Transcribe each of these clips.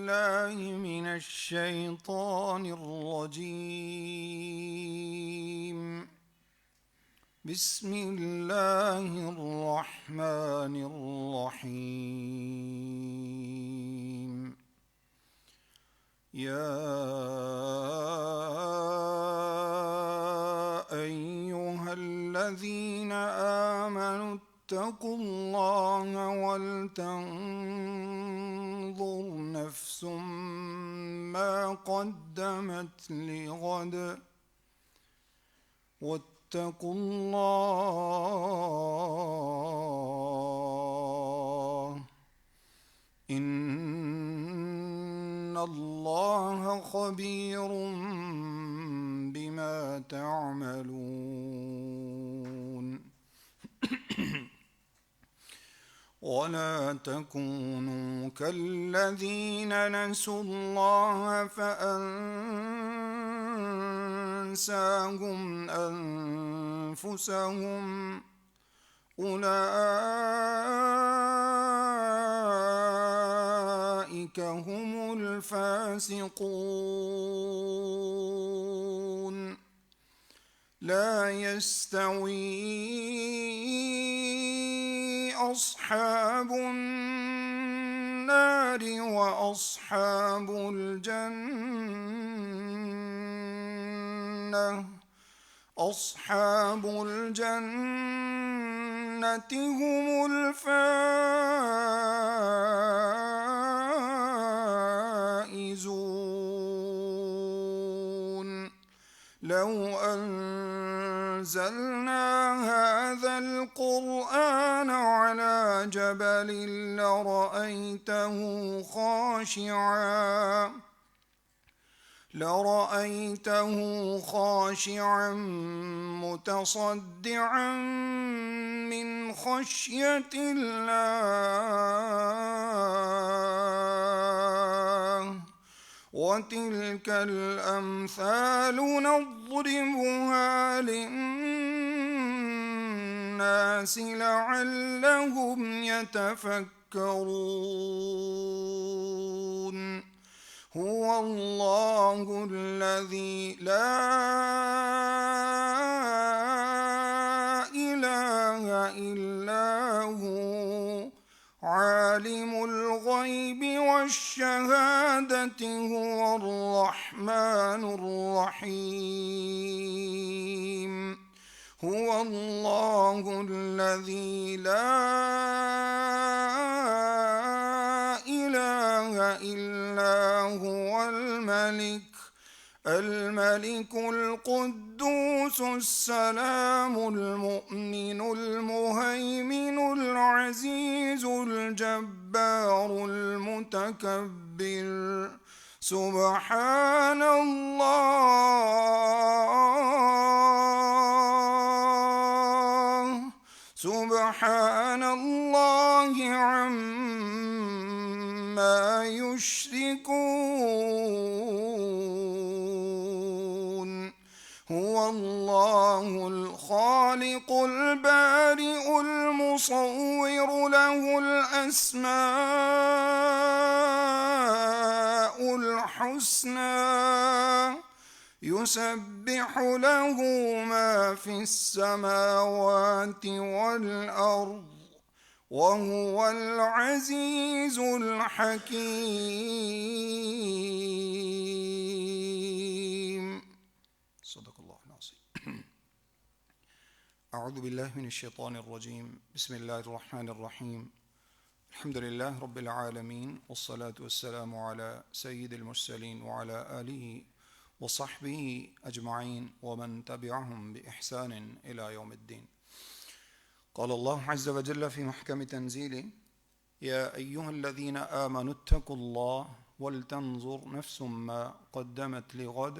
بالله من الشيطان الرجيم. بسم الله الرحمن الرحيم. يا أيها الذين آمنوا اتقوا الله ولتنظر نفس ما قدمت لغد واتقوا الله إن الله خبير بما تعملون. ولا تكونوا كالذين نسوا الله فأنساهم أنفسهم أولئك هم الفاسقون. لا يستوي أصحاب النار وأصحاب الجنة. أصحاب الجنة هم الفائزون. لو أنزلنا هذا القرآن على جبل لرأيته خاشعا متصدعا من خشية الله. وتلك الأمثال نضربها للناس لعلهم يتفكرون. هو الله الذي لا إله إلا هو عالم الغيب والشهادة هو الرحمن الرحيم. هو الله الذي لا إله إلا هو الملك القدوس السلام المؤمن المهيمن العزيز الجبار المتكبر. سبحان الله عما يشركون. هو الله الخالق البارئ المصور له الأسماء الحسنى يسبح له ما في السماوات والأرض وهو العزيز الحكيم. صدق الله العظيم. أعوذ بالله من الشيطان الرجيم. بسم الله الرحمن الرحيم. الحمد لله رب العالمين والصلاة والسلام على سيد المرسلين وعلى آله وصحبه أجمعين ومن تبعهم بإحسان إلى يوم الدين. قال الله عز وجل في محكم تنزيله: يا أيها الذين آمنوا اتقوا الله ولتنظر نفس ما قدمت لغد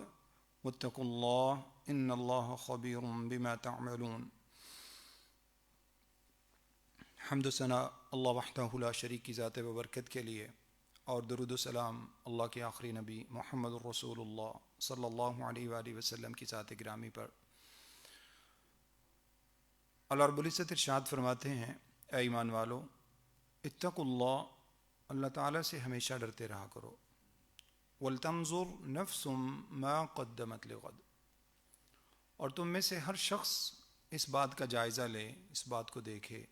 واتقوا الله إن الله خبير بما تعملون. حمد و ثنا اللہ وحدہ لا شریک کی ذات و برکت کے لیے، اور درود و سلام اللہ کے آخری نبی محمد الرسول اللہ صلی اللہ علیہ وآلہ وسلم کی ذات گرامی پر۔ اللہ رب العزت ارشاد فرماتے ہیں: اے ایمان والو، اتقوا اللہ، اللہ تعالیٰ سے ہمیشہ ڈرتے رہا کرو، وَلْتَنْظُرْ نَفْسٌ مَا قَدَّمَتْ لِغَدٍ، اور تم میں سے ہر شخص اس بات کا جائزہ لے، اس بات کو دیکھے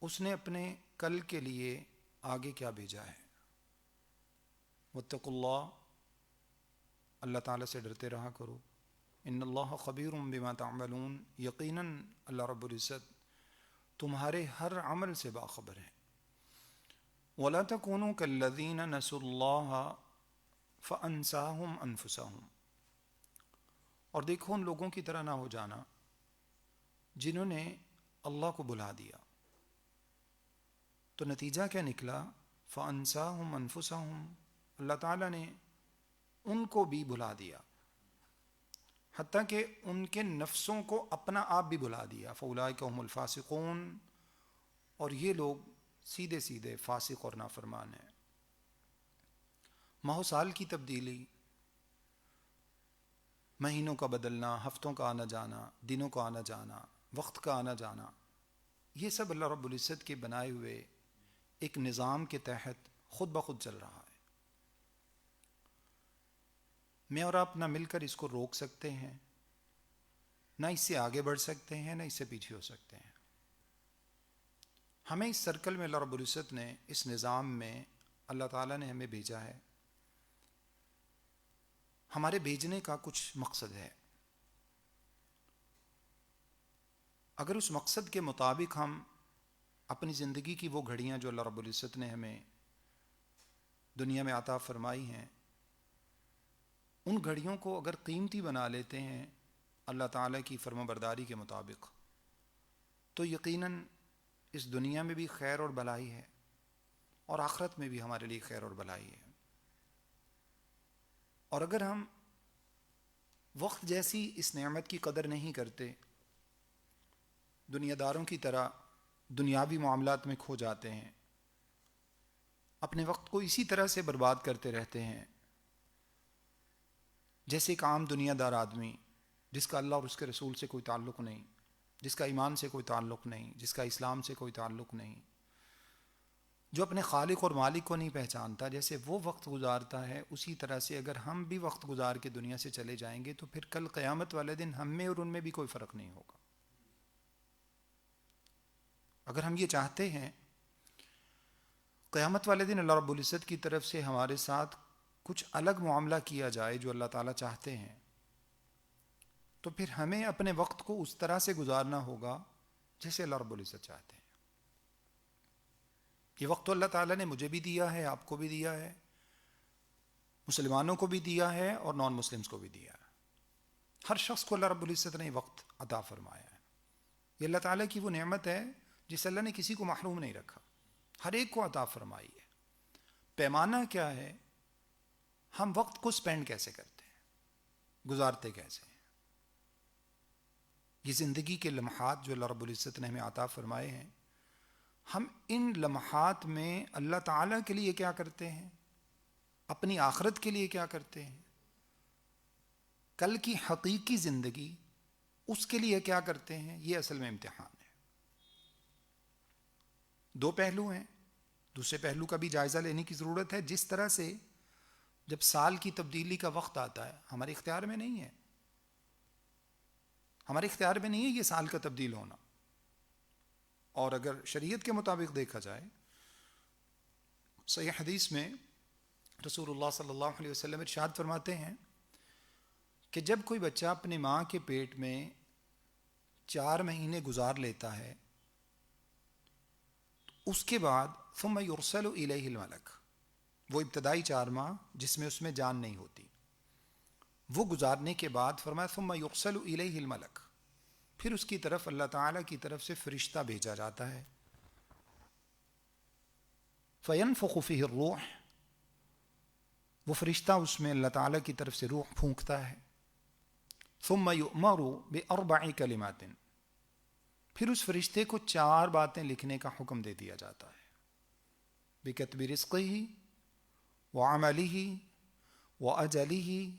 اس نے اپنے کل کے لیے آگے کیا بھیجا ہے۔ واتقوا اللہ، اللہ تعالیٰ سے ڈرتے رہا کرو، ان اللہ خبیر بما تعملون، یقیناً اللہ رب العزت تمہارے ہر عمل سے باخبر ہے۔ ولا تکونوا کالذین نسوا اللہ فانساہم انفسہم، اور دیکھو ان لوگوں کی طرح نہ ہو جانا جنہوں نے اللہ کو بھلا دیا۔ تو نتیجہ کیا نکلا؟ فانساہم انفسہم، اللہ تعالیٰ نے ان کو بھی بھلا دیا، حتیٰ کہ ان کے نفسوں کو اپنا آپ بھی بھلا دیا۔ فاولئک هم الفاسقون، اور یہ لوگ سیدھے سیدھے فاسق اور نافرمان ہیں۔ ماہ و سال کی تبدیلی، مہینوں کا بدلنا، ہفتوں کا آنا جانا، دنوں کا آنا جانا، وقت کا آنا جانا، یہ سب اللہ رب العزت کے بنائے ہوئے ایک نظام کے تحت خود بخود چل رہا ہے۔ میں اور آپ نہ مل کر اس کو روک سکتے ہیں، نہ اس سے آگے بڑھ سکتے ہیں، نہ اس سے پیچھے ہو سکتے ہیں۔ ہمیں اس سرکل میں اللہ رب العزت نے، اس نظام میں اللہ تعالیٰ نے ہمیں بھیجا ہے۔ ہمارے بھیجنے کا کچھ مقصد ہے۔ اگر اس مقصد کے مطابق ہم اپنی زندگی کی وہ گھڑیاں جو اللہ رب العزت نے ہمیں دنیا میں عطا فرمائی ہیں، ان گھڑیوں کو اگر قیمتی بنا لیتے ہیں اللہ تعالیٰ کی فرمانبرداری کے مطابق، تو یقیناً اس دنیا میں بھی خیر اور بھلائی ہے، اور آخرت میں بھی ہمارے لیے خیر اور بھلائی ہے۔ اور اگر ہم وقت جیسی اس نعمت کی قدر نہیں کرتے، دنیا داروں کی طرح دنیاوی معاملات میں کھو جاتے ہیں، اپنے وقت کو اسی طرح سے برباد کرتے رہتے ہیں جیسے ایک عام دنیا دار آدمی جس کا اللہ اور اس کے رسول سے کوئی تعلق نہیں، جس کا ایمان سے کوئی تعلق نہیں، جس کا اسلام سے کوئی تعلق نہیں، جو اپنے خالق اور مالک کو نہیں پہچانتا، جیسے وہ وقت گزارتا ہے اسی طرح سے اگر ہم بھی وقت گزار کے دنیا سے چلے جائیں گے تو پھر کل قیامت والے دن ہم میں اور ان میں بھی کوئی فرق نہیں ہوگا۔ اگر ہم یہ چاہتے ہیں قیامت والے دن اللہ رب العزت کی طرف سے ہمارے ساتھ کچھ الگ معاملہ کیا جائے جو اللہ تعالیٰ چاہتے ہیں، تو پھر ہمیں اپنے وقت کو اس طرح سے گزارنا ہوگا جیسے اللہ رب العزت چاہتے ہیں۔ یہ وقت تو اللہ تعالیٰ نے مجھے بھی دیا ہے، آپ کو بھی دیا ہے، مسلمانوں کو بھی دیا ہے اور نان مسلمز کو بھی دیا ہے۔ ہر شخص کو اللہ رب العزت نے وقت عطا فرمایا ہے۔ یہ اللہ تعالیٰ کی وہ نعمت ہے جس اللہ نے کسی کو محروم نہیں رکھا، ہر ایک کو عطا فرمائی ہے۔ پیمانہ کیا ہے؟ ہم وقت کو سپینڈ کیسے کرتے ہیں، گزارتے کیسے ہیں۔ یہ زندگی کے لمحات جو اللہ رب العزت نے ہمیں عطا فرمائے ہیں، ہم ان لمحات میں اللہ تعالیٰ کے لیے کیا کرتے ہیں، اپنی آخرت کے لیے کیا کرتے ہیں، کل کی حقیقی زندگی اس کے لیے کیا کرتے ہیں، یہ اصل میں امتحان ہے۔ دو پہلو ہیں، دوسرے پہلو کا بھی جائزہ لینے کی ضرورت ہے۔ جس طرح سے جب سال کی تبدیلی کا وقت آتا ہے، ہمارے اختیار میں نہیں ہے، ہمارے اختیار میں نہیں ہے یہ سال کا تبدیل ہونا۔ اور اگر شریعت کے مطابق دیکھا جائے، صحیح حدیث میں رسول اللہ صلی اللہ علیہ وسلم ارشاد فرماتے ہیں کہ جب کوئی بچہ اپنے ماں کے پیٹ میں 4 مہینے گزار لیتا ہے، اس کے بعد ثم یرسل الیہ الملک، وہ ابتدائی 4 ماہ جس میں اس میں جان نہیں ہوتی، وہ گزارنے کے بعد فرمایا ثم یرسل الیہ الملک، پھر اس کی طرف اللہ تعالیٰ کی طرف سے فرشتہ بھیجا جاتا ہے، فینفخ فیہ الروح، وہ فرشتہ اس میں اللہ تعالیٰ کی طرف سے روح پھونکتا ہے، ثم یؤمر باربع کلمات، پھر اس فرشتے کو 4 باتیں لکھنے کا حکم دے دیا جاتا ہے، بکتب رزقہ وعملہ واجلہ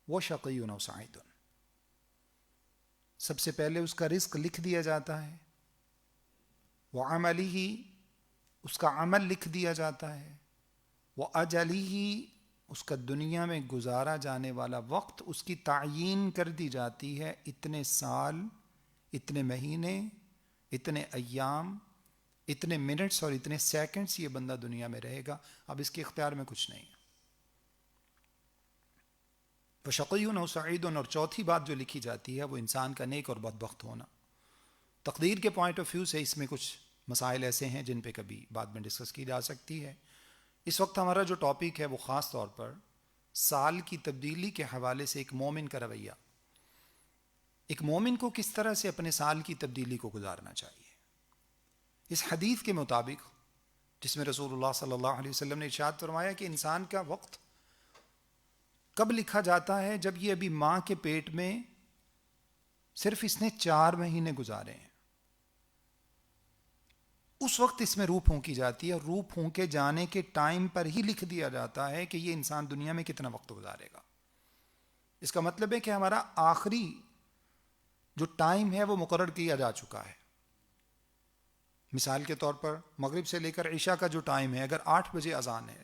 وشقی او سعید، سب سے پہلے اس کا رزق لکھ دیا جاتا ہے، وعملہ، اس کا عمل لکھ دیا جاتا ہے، واجلہ، اس کا دنیا میں گزارا جانے والا وقت اس کی تعیین کر دی جاتی ہے، اتنے سال، اتنے مہینے، اتنے ایام، اتنے منٹس اور اتنے سیکنڈز یہ بندہ دنیا میں رہے گا. اب اس کے اختیار میں کچھ نہیں ہے. فشقیٌ و سعید، اور چوتھی بات جو لکھی جاتی ہے وہ انسان کا نیک اور بدبخت ہونا. تقدیر کے پوائنٹ آف ویو سے اس میں کچھ مسائل ایسے ہیں جن پہ کبھی بعد میں ڈسکس کی جا سکتی ہے. اس وقت ہمارا جو ٹاپک ہے وہ خاص طور پر سال کی تبدیلی کے حوالے سے ایک مومن کا رویہ، ایک مومن کو کس طرح سے اپنے سال کی تبدیلی کو گزارنا چاہیے. اس حدیث کے مطابق جس میں رسول اللہ صلی اللہ علیہ وسلم نے ارشاد فرمایا کہ انسان کا وقت کب لکھا جاتا ہے؟ جب یہ ابھی ماں کے پیٹ میں صرف اس نے 4 مہینے گزارے ہیں، اس وقت اس میں روح پھونکی جاتی ہے، اور روح پھونکے جانے کے ٹائم پر ہی لکھ دیا جاتا ہے کہ یہ انسان دنیا میں کتنا وقت گزارے گا. اس کا مطلب ہے کہ ہمارا آخری جو ٹائم ہے وہ مقرر کیا جا چکا ہے. مثال کے طور پر مغرب سے لے کر عشاء کا جو ٹائم ہے، اگر 8 بجے اذان ہے،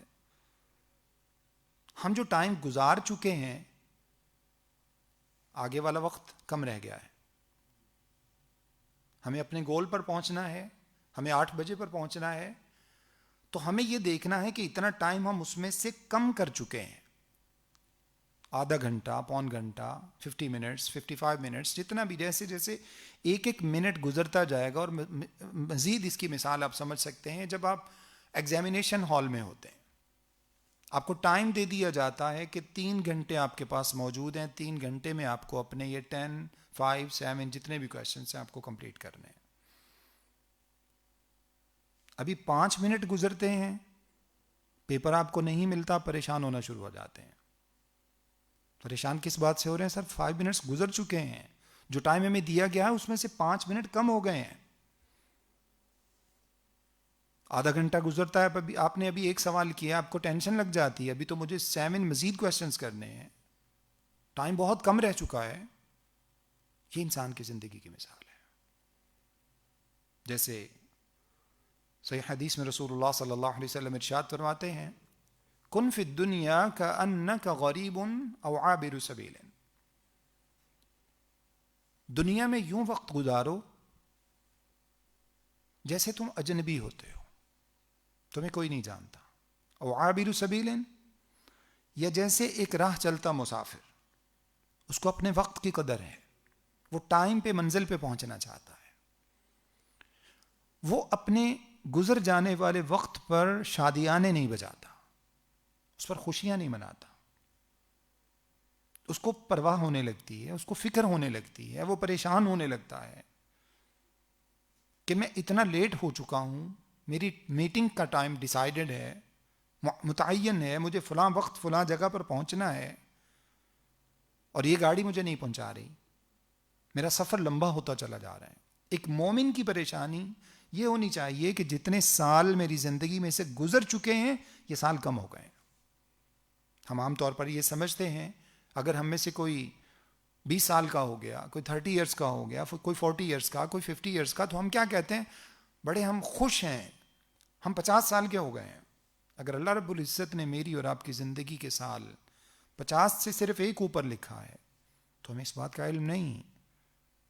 ہم جو ٹائم گزار چکے ہیں، آگے والا وقت کم رہ گیا ہے. ہمیں اپنے گول پر پہنچنا ہے، ہمیں 8 بجے پر پہنچنا ہے، تو ہمیں یہ دیکھنا ہے کہ اتنا ٹائم ہم اس میں سے کم کر چکے ہیں. آدھا گھنٹہ، پون گھنٹہ، 50 منٹس، 55 منٹس، جتنا بھی، جیسے جیسے ایک ایک منٹ گزرتا جائے گا. اور مزید اس کی مثال آپ سمجھ سکتے ہیں جب آپ ایگزامینیشن ہال میں ہوتے ہیں، آپ کو ٹائم دے دیا جاتا ہے کہ 3 گھنٹے آپ کے پاس موجود ہیں، 3 گھنٹے میں آپ کو اپنے یہ 10، 5، 7 جتنے بھی کویشچنس ہیں آپ کو کمپلیٹ کرنے ہیں. ابھی 5 منٹ گزرتے ہیں، پیپر آپ کو نہیں ملتا، پریشان ہونا شروع ہو جاتے ہیں. پریشان کس بات سے ہو رہے ہیں؟ سر 5 منٹس گزر چکے ہیں، جو ٹائم ہمیں دیا گیا ہے اس میں سے 5 منٹ کم ہو گئے ہیں. آدھا گھنٹہ گزرتا ہے، آپ نے ابھی ایک سوال کیا، آپ کو ٹینشن لگ جاتی ہے، ابھی تو مجھے 7 مزید کویشچنس کرنے ہیں، ٹائم بہت کم رہ چکا ہے. یہ انسان کی زندگی کی مثال ہے. جیسے صحیح حدیث میں رسول اللہ صلی اللہ علیہ وسلم ارشاد فرماتے ہیں، کن فی الدنیا کأنک غریب او عابر سبیل. دنیا میں یوں وقت گزارو جیسے تم اجنبی ہوتے ہو، تمہیں کوئی نہیں جانتا. او عابر سبیل، یا جیسے ایک راہ چلتا مسافر، اس کو اپنے وقت کی قدر ہے، وہ ٹائم پہ منزل پہ پہنچنا چاہتا ہے. وہ اپنے گزر جانے والے وقت پر شادیانے نہیں بجاتا، اس پر خوشیاں نہیں مناتا. اس کو پرواہ ہونے لگتی ہے، اس کو فکر ہونے لگتی ہے، وہ پریشان ہونے لگتا ہے کہ میں اتنا لیٹ ہو چکا ہوں، میری میٹنگ کا ٹائم ڈیسائیڈڈ ہے، متعین ہے، مجھے فلاں وقت فلاں جگہ پر پہنچنا ہے، اور یہ گاڑی مجھے نہیں پہنچا رہی، میرا سفر لمبا ہوتا چلا جا رہا ہے. ایک مومن کی پریشانی یہ ہونی چاہیے کہ جتنے سال میری زندگی میں سے گزر چکے ہیں یہ سال کم ہو گئے ہیں. ہم عام طور پر یہ سمجھتے ہیں اگر ہم میں سے کوئی 20 سال کا ہو گیا، کوئی 30 ایئرس کا ہو گیا، کوئی 40 ایئرس کا، کوئی 50 ایئرس کا، تو ہم کیا کہتے ہیں؟ بڑے ہم خوش ہیں، ہم 50 سال کے ہو گئے ہیں. اگر اللہ رب العزت نے میری اور آپ کی زندگی کے سال 50 سے صرف ایک اوپر لکھا ہے تو ہمیں اس بات کا علم نہیں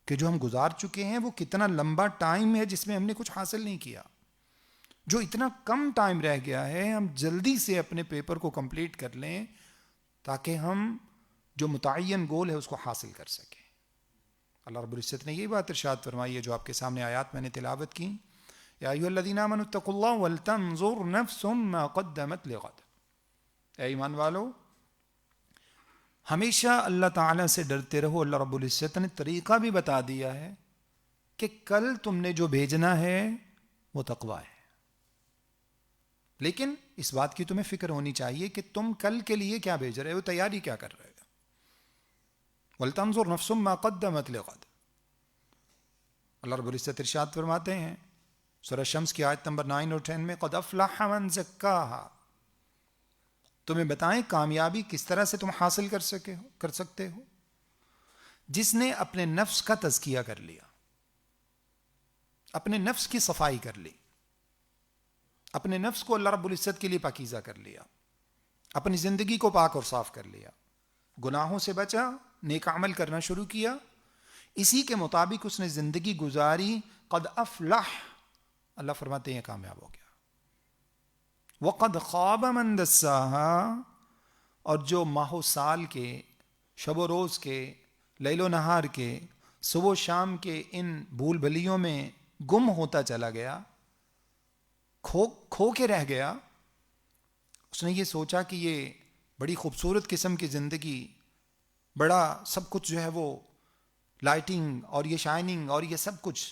کہ جو ہم گزار چکے ہیں وہ کتنا لمبا ٹائم ہے جس میں ہم نے کچھ حاصل نہیں کیا. جو اتنا کم ٹائم رہ گیا ہے، ہم جلدی سے اپنے پیپر کو کمپلیٹ کر لیں تاکہ ہم جو متعین گول ہے اس کو حاصل کر سکیں. اللہ رب العزت نے یہ بات ارشاد فرمائی ہے جو آپ کے سامنے آیات میں نے تلاوت کی، یا ایھا الذین آمنوا اتقوا اللہ ولتنظر نفس ما قدمت لغد. اے ایمان والو، ہمیشہ اللہ تعالیٰ سے ڈرتے رہو. اللہ رب العزت نے طریقہ بھی بتا دیا ہے کہ کل تم نے جو بھیجنا ہے وہ تقویٰ ہے، لیکن اس بات کی تمہیں فکر ہونی چاہیے کہ تم کل کے لیے کیا بھیج رہے ہو، تیاری کیا کر رہے ہو. وَلْتَنْظُرْ نَفْسٌ مَا قَدَّمَتْ لِغَدٍ. اللہ رب العزت ارشاد فرماتے ہیں سورہ شمس کی آیت نمبر 9 اور 10 میں، قَدْ أَفْلَحَ مَنْ زَكَّاهَا. تمہیں بتائیں کامیابی کس طرح سے تم حاصل کر سکتے ہو؟ جس نے اپنے نفس کا تزکیہ کر لیا، اپنے نفس کی صفائی کر لی، اپنے نفس کو اللہ رب العزت کے لیے پاکیزہ کر لیا، اپنی زندگی کو پاک اور صاف کر لیا، گناہوں سے بچا، نیک عمل کرنا شروع کیا، اسی کے مطابق اس نے زندگی گزاری، قد افلح، اللہ فرماتے ہیں کامیاب ہو گیا، وقد خواب من دساہا، اور جو ماہ و سال کے، شب و روز کے، لیل و نہار کے، صبح و شام کے ان بھول بھلیوں میں گم ہوتا چلا گیا، کھو کے رہ گیا، اس نے یہ سوچا کہ یہ بڑی خوبصورت قسم کی زندگی، بڑا سب کچھ جو ہے وہ لائٹنگ اور یہ شائننگ اور یہ سب کچھ،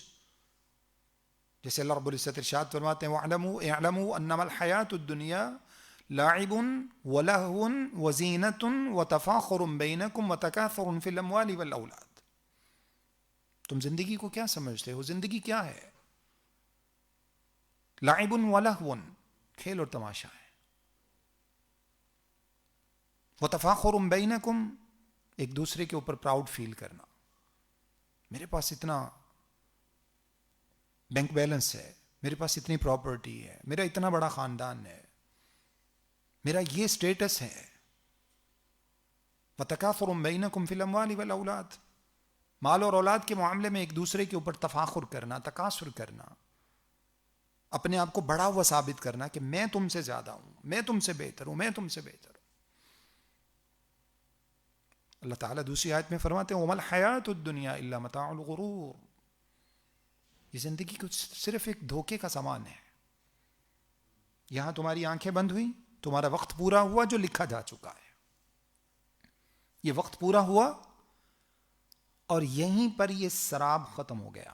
جیسے اللہ رب العزت ارشاد فرماتے ہیں وَاعْلَمُوا اعْلَمُوا أَنَّمَا الْحَيَاةُ الدُّنْيَا لَاعِبٌ وَلَهْوٌ وَزِينَةٌ وَتَفَاخُرٌ بَيْنَكُمْ وَتَكَاثُرٌ فِي الْأَمْوَالِ وَالْأَوْلَادِ، تم زندگی کو کیا سمجھتے ہو؟ زندگی کیا ہے؟ لَاعِبٌ وَلَهْوٌ، کھیل اور تماشا ہے، وَتَفَاخُرٌ بَيْنَكُمْ، ایک دوسرے کے اوپر پراؤڈ فیل کرنا، میرے پاس اتنا بینک بیلنس ہے، میرے پاس اتنی پراپرٹی ہے، میرا اتنا بڑا خاندان ہے، میرا یہ سٹیٹس ہے، وَتَكَاثُرٌ بَيْنَكُمْ فِي الْأَمْوَالِ وَالْأَوْلَادِ، مال اور اولاد کے معاملے میں ایک دوسرے کے اوپر تفاخر کرنا، تکاثر کرنا، اپنے آپ کو بڑا ہوا ثابت کرنا کہ میں تم سے زیادہ ہوں، میں تم سے بہتر ہوں، میں تم سے بہتر ہوں۔ اللہ تعالیٰ دوسری آیت میں فرماتے ہیں وَمَا الْحَيَاةُ الدُّنْيَا إِلَّا مَتَاعُ الْغُرُورِ، یہ زندگی کچھ صرف ایک دھوکے کا سامان ہے، یہاں تمہاری آنکھیں بند ہوئی، تمہارا وقت پورا ہوا جو لکھا جا چکا ہے، یہ وقت پورا ہوا اور یہیں پر یہ سراب ختم ہو گیا،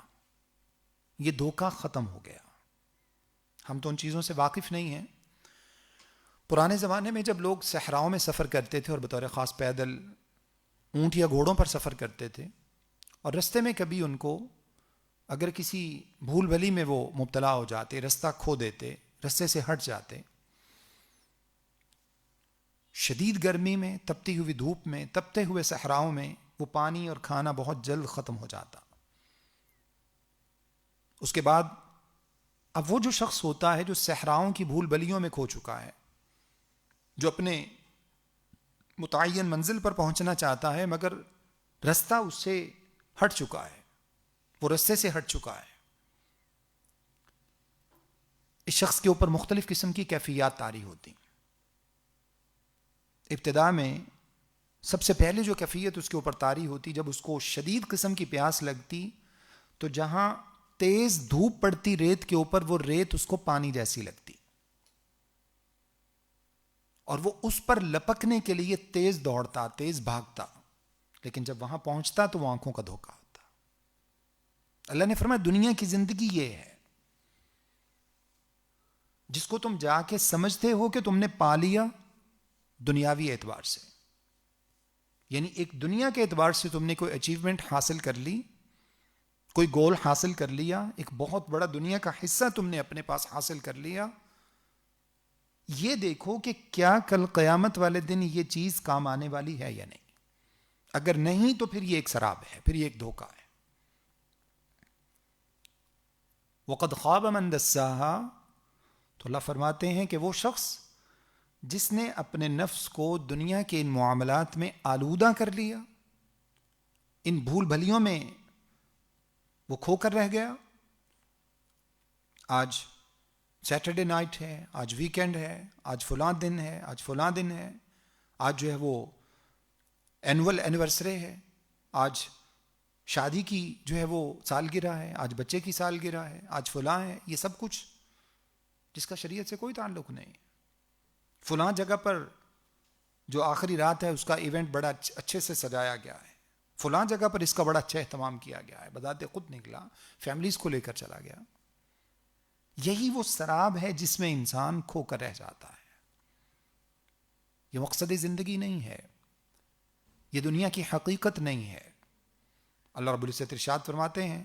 یہ دھوکہ ختم ہو گیا۔ ہم تو ان چیزوں سے واقف نہیں ہیں۔ پرانے زمانے میں جب لوگ صحراؤں میں سفر کرتے تھے اور بطور خاص پیدل اونٹ یا گھوڑوں پر سفر کرتے تھے، اور رستے میں کبھی ان کو اگر کسی بھول بھلی میں وہ مبتلا ہو جاتے، رستہ کھو دیتے، رستے سے ہٹ جاتے، شدید گرمی میں، تپتی ہوئی دھوپ میں، تپتے ہوئے صحراؤں میں وہ پانی اور کھانا بہت جلد ختم ہو جاتا۔ اس کے بعد اب وہ جو شخص ہوتا ہے جو صحراؤں کی بھول بھلیوں میں کھو چکا ہے، جو اپنے متعین منزل پر پہنچنا چاہتا ہے مگر رستہ اس سے ہٹ چکا ہے، وہ رستے سے ہٹ چکا ہے، اس شخص کے اوپر مختلف قسم کی کیفیات طاری ہوتی۔ ابتدا میں سب سے پہلے جو کیفیت اس کے اوپر طاری ہوتی، جب اس کو شدید قسم کی پیاس لگتی تو جہاں تیز دھوپ پڑتی ریت کے اوپر، وہ ریت اس کو پانی جیسی لگتی اور وہ اس پر لپکنے کے لیے تیز دوڑتا، تیز بھاگتا، لیکن جب وہاں پہنچتا تو وہ آنکھوں کا دھوکا ہوتا۔ اللہ نے فرمایا دنیا کی زندگی یہ ہے جس کو تم جا کے سمجھتے ہو کہ تم نے پا لیا دنیاوی اعتبار سے، یعنی ایک دنیا کے اعتبار سے تم نے کوئی اچیومنٹ حاصل کر لی، کوئی گول حاصل کر لیا، ایک بہت بڑا دنیا کا حصہ تم نے اپنے پاس حاصل کر لیا، یہ دیکھو کہ کیا کل قیامت والے دن یہ چیز کام آنے والی ہے یا نہیں، اگر نہیں تو پھر یہ ایک سراب ہے، پھر یہ ایک دھوکہ ہے۔ وَقَدْ خَابَ مَنْ دَسَّاهَا، تو اللہ فرماتے ہیں کہ وہ شخص جس نے اپنے نفس کو دنیا کے ان معاملات میں آلودہ کر لیا، ان بھول بھلیوں میں وہ کھو کر رہ گیا، آج سیٹرڈے نائٹ ہے، آج ویکینڈ ہے، آج فلاں دن ہے، آج فلاں دن ہے، آج جو ہے وہ اینول اینیورسری ہے، آج شادی کی جو ہے وہ سالگرہ ہے، آج بچے کی سالگرہ ہے، آج فلاں ہے، یہ سب کچھ جس کا شریعت سے کوئی تعلق نہیں۔ فلاں جگہ پر جو آخری رات ہے اس کا ایونٹ بڑا اچھے سے سجایا گیا ہے، فلاں جگہ پر اس کا بڑا اچھا اہتمام کیا گیا ہے، بذات خود نکلا، فیملیز کو لے کر چلا گیا۔ یہی وہ سراب ہے جس میں انسان کھو کر رہ جاتا ہے۔ یہ مقصد زندگی نہیں ہے، یہ دنیا کی حقیقت نہیں ہے۔ اللہ رب العزت ارشاد فرماتے ہیں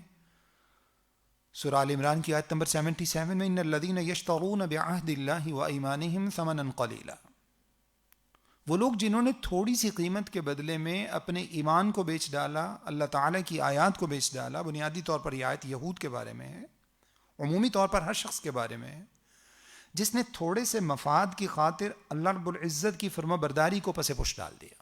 سورہ آل عمران کی آیت نمبر 77 میں ان الذین یشترون بعہد اللہ وایمانہم ثمنا قلیلا، وہ لوگ جنہوں نے تھوڑی سی قیمت کے بدلے میں اپنے ایمان کو بیچ ڈالا، اللہ تعالیٰ کی آیات کو بیچ ڈالا۔ بنیادی طور پر یہ آیت یہود کے بارے میں ہے، عمومی طور پر ہر شخص کے بارے میں ہے۔ جس نے تھوڑے سے مفاد کی خاطر اللہ رب العزت کی فرما برداری کو پس پش ڈال دیا.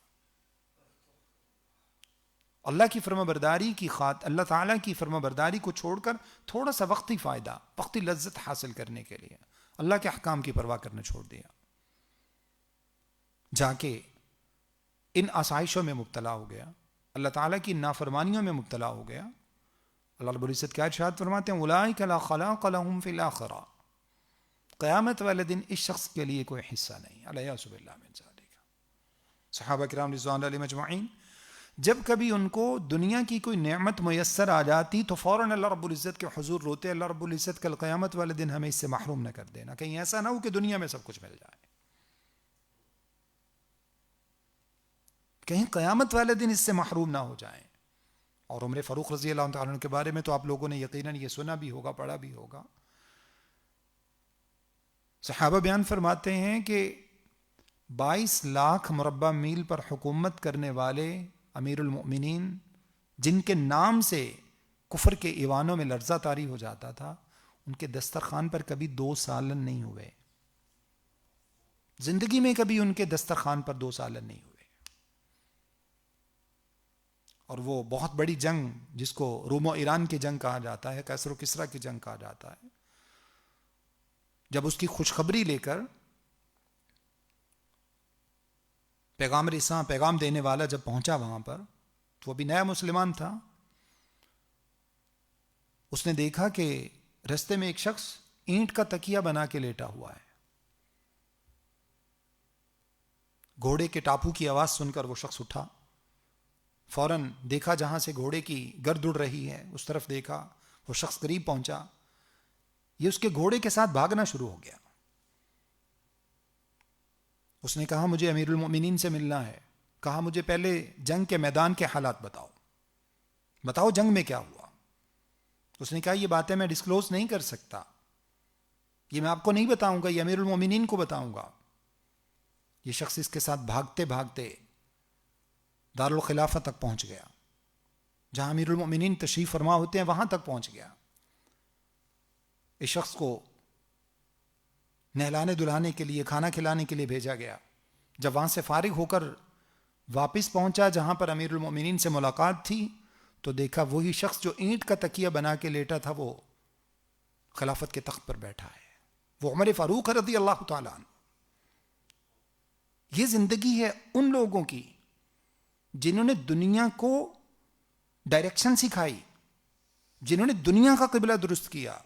اللہ کی فرما برداری کی خاطر، اللہ تعالیٰ کی فرما برداری کو چھوڑ کر تھوڑا سا وقتی فائدہ، وقتی لذت حاصل کرنے کے لیے اللہ کے احکام کی پرواہ کرنا چھوڑ دیا، جا کے ان آسائشوں میں مبتلا ہو گیا، اللہ تعالیٰ کی نافرمانیوں میں مبتلا ہو گیا. اللہ رب العزت کیا ارشاد فرماتے ہیں؟ اولئک لا خلاق لهم فی الاخرہ، قیامت والے دن اس شخص کے لیے کوئی حصہ نہیں. الیاذ باللہ من ذالک. صحابہ کرام رضوان اللہ علیہم اجمعین جب کبھی ان کو دنیا کی کوئی نعمت میسر آ جاتی تو فوراً اللہ رب العزت کے حضور روتے، اللہ رب العزت کل قیامت والے دن ہمیں اس سے محروم نہ کر دینا، کہیں ایسا نہ ہو کہ دنیا میں سب کچھ مل جائے، کہیں قیامت والے دن اس سے محروم نہ ہو جائیں. اور عمر فاروق رضی اللہ تعالیٰ عنہ کے بارے میں تو آپ لوگوں نے یقیناً یہ سنا بھی ہوگا، پڑھا بھی ہوگا. صحابہ بیان فرماتے ہیں کہ 22 لاکھ مربع میل پر حکومت کرنے والے امیر المؤمنین، جن کے نام سے کفر کے ایوانوں میں لرزہ طاری ہو جاتا تھا، ان کے دسترخوان پر کبھی 2 سالن نہیں ہوئے، زندگی میں کبھی ان کے دسترخوان پر 2 سالن نہیں ہوئے. اور وہ بہت بڑی جنگ جس کو روم و ایران کی جنگ کہا جاتا ہے، کیسر و کسریٰ کی جنگ کہا جاتا ہے، جب اس کی خوشخبری لے کر پیغام رساں، پیغام دینے والا جب پہنچا وہاں پر، تو وہ بھی نیا مسلمان تھا. اس نے دیکھا کہ رستے میں ایک شخص اینٹ کا تکیہ بنا کے لیٹا ہوا ہے. گھوڑے کے ٹاپو کی آواز سن کر وہ شخص اٹھا، فوراً دیکھا جہاں سے گھوڑے کی گرد اڑ رہی ہے اس طرف دیکھا، وہ شخص قریب پہنچا، یہ اس کے گھوڑے کے ساتھ بھاگنا شروع ہو گیا. اس نے کہا مجھے امیر المؤمنین سے ملنا ہے. کہا مجھے پہلے جنگ کے میدان کے حالات بتاؤ جنگ میں کیا ہوا. اس نے کہا یہ باتیں میں ڈسکلوز نہیں کر سکتا، یہ میں آپ کو نہیں بتاؤں گا، یہ امیر المؤمنین کو بتاؤں گا. یہ شخص اس کے ساتھ بھاگتے بھاگتے دارالخلافہ تک پہنچ گیا، جہاں امیر المؤمنین تشریف فرما ہوتے ہیں، وہاں تک پہنچ گیا. اس شخص کو نہلانے دلہانے کے لیے، کھانا کھلانے کے لیے بھیجا گیا. جب وہاں سے فارغ ہو کر واپس پہنچا جہاں پر امیر المؤمنین سے ملاقات تھی، تو دیکھا وہی شخص جو اینٹ کا تکیہ بنا کے لیٹا تھا وہ خلافت کے تخت پر بیٹھا ہے. وہ عمر فاروق رضی اللہ تعالیٰ عنہ. یہ زندگی ہے ان لوگوں کی جنہوں نے دنیا کو ڈائریکشن سکھائی، جنہوں نے دنیا کا قبلہ درست کیا،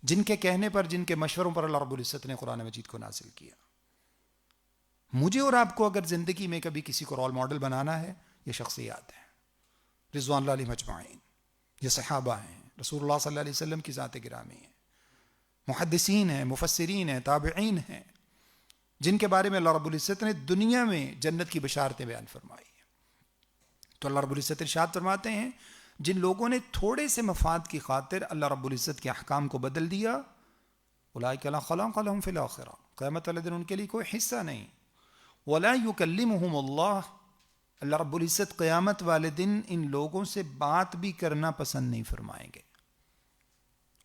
جن کے کہنے پر، جن کے مشوروں پر اللہ رب العزت نے قرآن مجید کو نازل کیا. مجھے اور آپ کو اگر زندگی میں کبھی کسی کو رول ماڈل بنانا ہے، یہ شخصیات ہیں رضوان اللہ علیہم اجمعین. یہ صحابہ ہیں، رسول اللہ صلی اللہ علیہ وسلم کی ذات گرامی ہیں، محدثین ہیں، مفسرین ہیں، تابعین ہیں، جن کے بارے میں اللہ رب العزت نے دنیا میں جنت کی بشارتیں بیان فرمائی ہیں. تو اللہ رب العزت ارشاد فرماتے ہیں جن لوگوں نے تھوڑے سے مفاد کی خاطر اللہ رب العزت کے احکام کو بدل دیا، اولئک لا خلاق لهم فی الاخرہ، قیامت والے دن ان کے لیے کوئی حصہ نہیں. ولا یکلمہم اللہ، اللہ رب العزت قیامت والے دن ان لوگوں سے بات بھی کرنا پسند نہیں فرمائیں گے.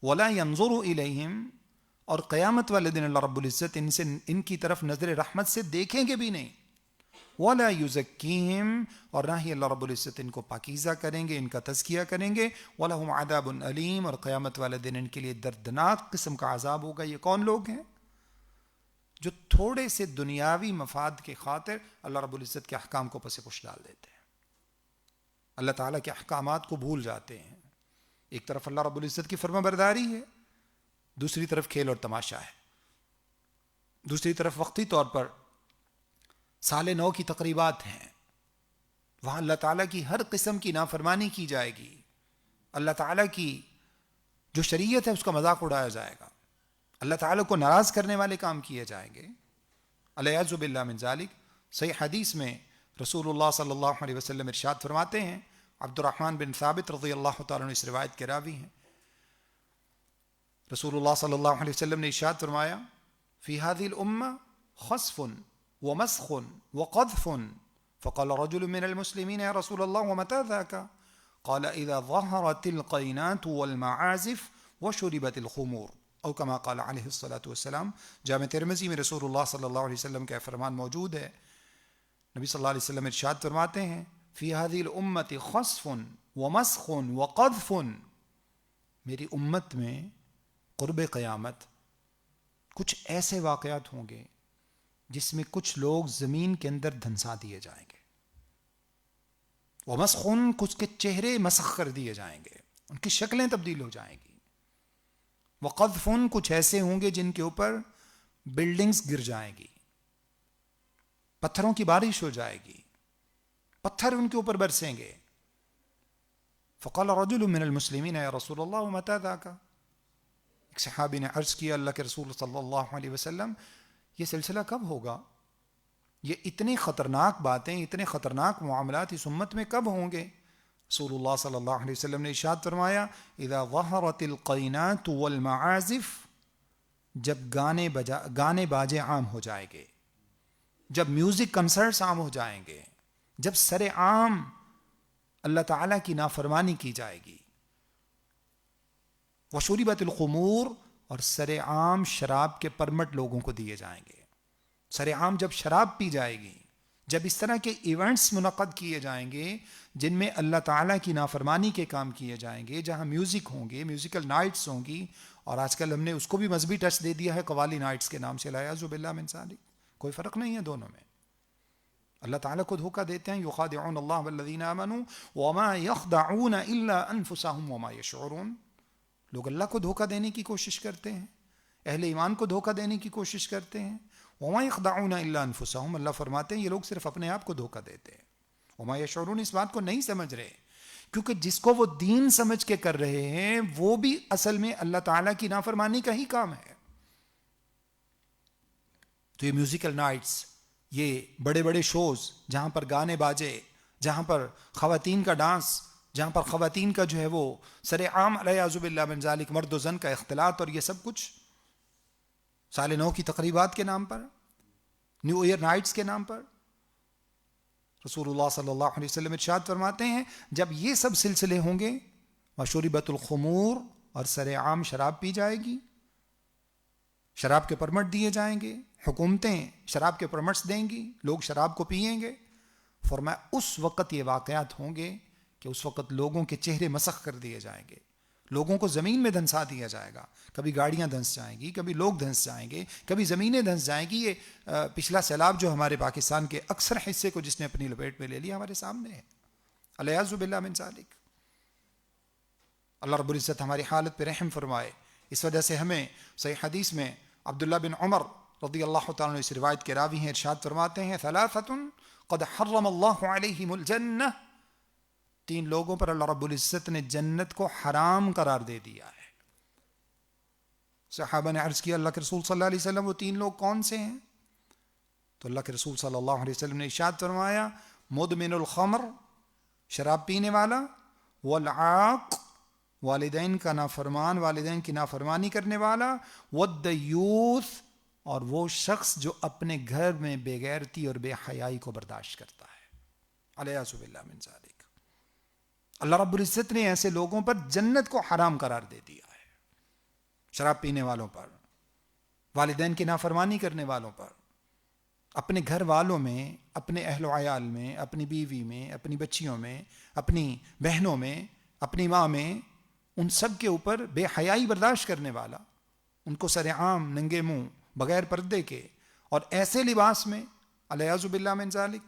ولا ینظر الیہم، اور قیامت والے دن اللہ رب العزت ان کی طرف نظر رحمت سے دیکھیں گے بھی نہیں. ولا یزکیہم، اور نہ ہی اللہ رب العزت ان کو پاکیزہ کریں گے، ان کا تزکیہ کریں گے. ولہم عذاب علیم، اور قیامت والے دن ان کے لیے دردناک قسم کا عذاب ہوگا. یہ کون لوگ ہیں؟ جو تھوڑے سے دنیاوی مفاد کے خاطر اللہ رب العزت کے احکام کو پس پش ڈال دیتے ہیں، اللہ تعالیٰ کے احکامات کو بھول جاتے ہیں. ایک طرف اللہ رب العزت کی فرما برداری ہے، دوسری طرف کھیل اور تماشا ہے، دوسری طرف وقتی طور پر سال نو کی تقریبات ہیں، وہاں اللہ تعالیٰ کی ہر قسم کی نافرمانی کی جائے گی، اللہ تعالیٰ کی جو شریعت ہے اس کا مذاق اڑایا جائے گا، اللہ تعالیٰ کو ناراض کرنے والے کام کیے جائیں گے. الیعظ باللہ من ذالک. صحیح حدیث میں رسول اللہ صلی اللہ علیہ وسلم ارشاد فرماتے ہیں، عبد الرحمن بن ثابت رضی اللہ تعالیٰ عنہ اس روایت کے راوی ہیں، رسول اللہ صلی اللہ علیہ وسلم نے ارشاد فرمایا فی هذه الامة خسف ومسخ وقذف فقال رجل من المسلمين يا رسول الله ومتى ذاك؟ قال اذا ظهرت القينات والمعازف وشربت الخمور. او کما قال علیہ الصلاۃ والسلام. جامع ترمذی میں رسول اللہ صلی اللہ علیہ وسلم کا فرمان موجود ہے. نبی صلی اللہ علیہ وسلم ارشاد فرماتے ہیں فی هذه الامت خسف ومسخ وقذف. میری امت میں قرب قیامت کچھ ایسے واقعات ہوں گے جس میں کچھ لوگ زمین کے اندر دھنسا دیے جائیں گے. ومسخ، کچھ کے چہرے مسخ کر دیے جائیں گے، ان کی شکلیں تبدیل ہو جائیں گی. وقذف، کچھ ایسے ہوں گے جن کے اوپر بلڈنگز گر جائیں گی، پتھروں کی بارش ہو جائے گی، پتھر ان کے اوپر برسیں گے. فقال رجل من المسلمین یا رسول اللہ متی ذاک. ایک صحابی نے عرض کیا اللہ کے رسول صلی اللہ علیہ وسلم یہ سلسلہ کب ہوگا؟ یہ اتنی خطرناک باتیں، اتنے خطرناک معاملات اس امت میں کب ہوں گے؟ رسول اللہ صلی اللہ علیہ وسلم نے ارشاد فرمایا اذا ظہرت القینات والمعازف، جب گانے باجے عام ہو جائیں گے، جب میوزک کنسرٹس عام ہو جائیں گے، جب سر عام اللہ تعالیٰ کی نافرمانی کی جائے گی. وشربت الخمور، اور سر عام شراب کے پرمٹ لوگوں کو دیے جائیں گے. سر عام جب شراب پی جائے گی، جب اس طرح کے ایونٹس منعقد کیے جائیں گے جن میں اللہ تعالیٰ کی نافرمانی کے کام کیے جائیں گے، جہاں میوزک ہوں گے، میوزیکل نائٹس ہوں گی، اور آج کل ہم نے اس کو بھی مذہبی ٹچ دے دیا ہے قوالی نائٹس کے نام سے، الیاذ باللہ من ذالک. کوئی فرق نہیں ہے دونوں میں. اللہ تعالیٰ کو دھوکہ دیتے ہیں. یخادعون اللہ والذین آمنوا وما یخدعون الا انفسهم وما یشعرون. لوگ اللہ کو دھوکہ دینے کی کوشش کرتے ہیں، اہل ایمان کو دھوکہ دینے کی کوشش کرتے ہیں. وما یخدعون الا انفسهم، اللہ فرماتے ہیں یہ لوگ صرف اپنے آپ کو دھوکہ دیتے ہیں. وما یشعرون، اس بات کو نہیں سمجھ رہے، کیونکہ جس کو وہ دین سمجھ کے کر رہے ہیں وہ بھی اصل میں اللہ تعالیٰ کی نافرمانی کا ہی کام ہے. تو یہ میوزیکل نائٹس، یہ بڑے بڑے شوز جہاں پر گانے باجے، جہاں پر خواتین کا ڈانس، جہاں پر خواتین کا جو ہے وہ سر عام الیاذ باللہ من ذالک، مرد و زن کا اختلاط، اور یہ سب کچھ سال نو کی تقریبات کے نام پر، نیو ایئر نائٹس کے نام پر. رسول اللہ صلی اللہ علیہ وسلم ارشاد فرماتے ہیں جب یہ سب سلسلے ہوں گے، وشربت الخمور، اور سر عام شراب پی جائے گی، شراب کے پرمٹ دیے جائیں گے، حکومتیں شراب کے پرمٹس دیں گی، لوگ شراب کو پئیں گے. فرمایا اس وقت یہ واقعات ہوں گے کہ اس وقت لوگوں کے چہرے مسخ کر دیے جائیں گے، لوگوں کو زمین میں دھنسا دیا جائے گا. کبھی گاڑیاں دھنس جائیں گی، کبھی لوگ دھنس جائیں گے، کبھی زمینیں دھنس جائیں گی. یہ پچھلا سیلاب جو ہمارے پاکستان کے اکثر حصے کو جس نے اپنی لپیٹ میں لے لیا ہمارے سامنے ہے، الیاذ باللہ من ذالک. اللہ رب العزت ہماری حالت پہ رحم فرمائے. اس وجہ سے ہمیں صحیح حدیث میں عبداللہ بن عمر رضی اللہ تعالیٰ عنہ اس روایت کے راوی ہیں، ارشاد فرماتے ہیں ثلاثۃ قد حرم اللہ علیہم الجنہ، 3 لوگوں پر اللہ رب العزت نے جنت کو حرام قرار دے دیا ہے. صحابہ نے عرض کیا اللہ کے رسول صلی اللہ علیہ وسلم وہ 3 لوگ کون سے ہیں؟ تو اللہ کے رسول صلی اللہ علیہ وسلم نے ارشاد فرمایا مدمن الخمر، شراب پینے والا، والعاق، والدین کا نافرمان، والدین کی نافرمانی کرنے والا، والدیوث، اور وہ شخص جو اپنے گھر میں بے غیرتی اور بے حیائی کو برداشت کرتا ہے. الیاذ باللہ من ذالک. اللہ رب العزت نے ایسے لوگوں پر جنت کو حرام قرار دے دیا ہے. شراب پینے والوں پر، والدین کی نافرمانی کرنے والوں پر، اپنے گھر والوں میں، اپنے اہل و عیال میں، اپنی بیوی میں، اپنی بچیوں میں، اپنی بہنوں میں، اپنی ماں میں، ان سب کے اوپر بے حیائی برداشت کرنے والا، ان کو سر عام ننگے منہ بغیر پردے کے اور ایسے لباس میں، الیاذ باللہ من ذالک.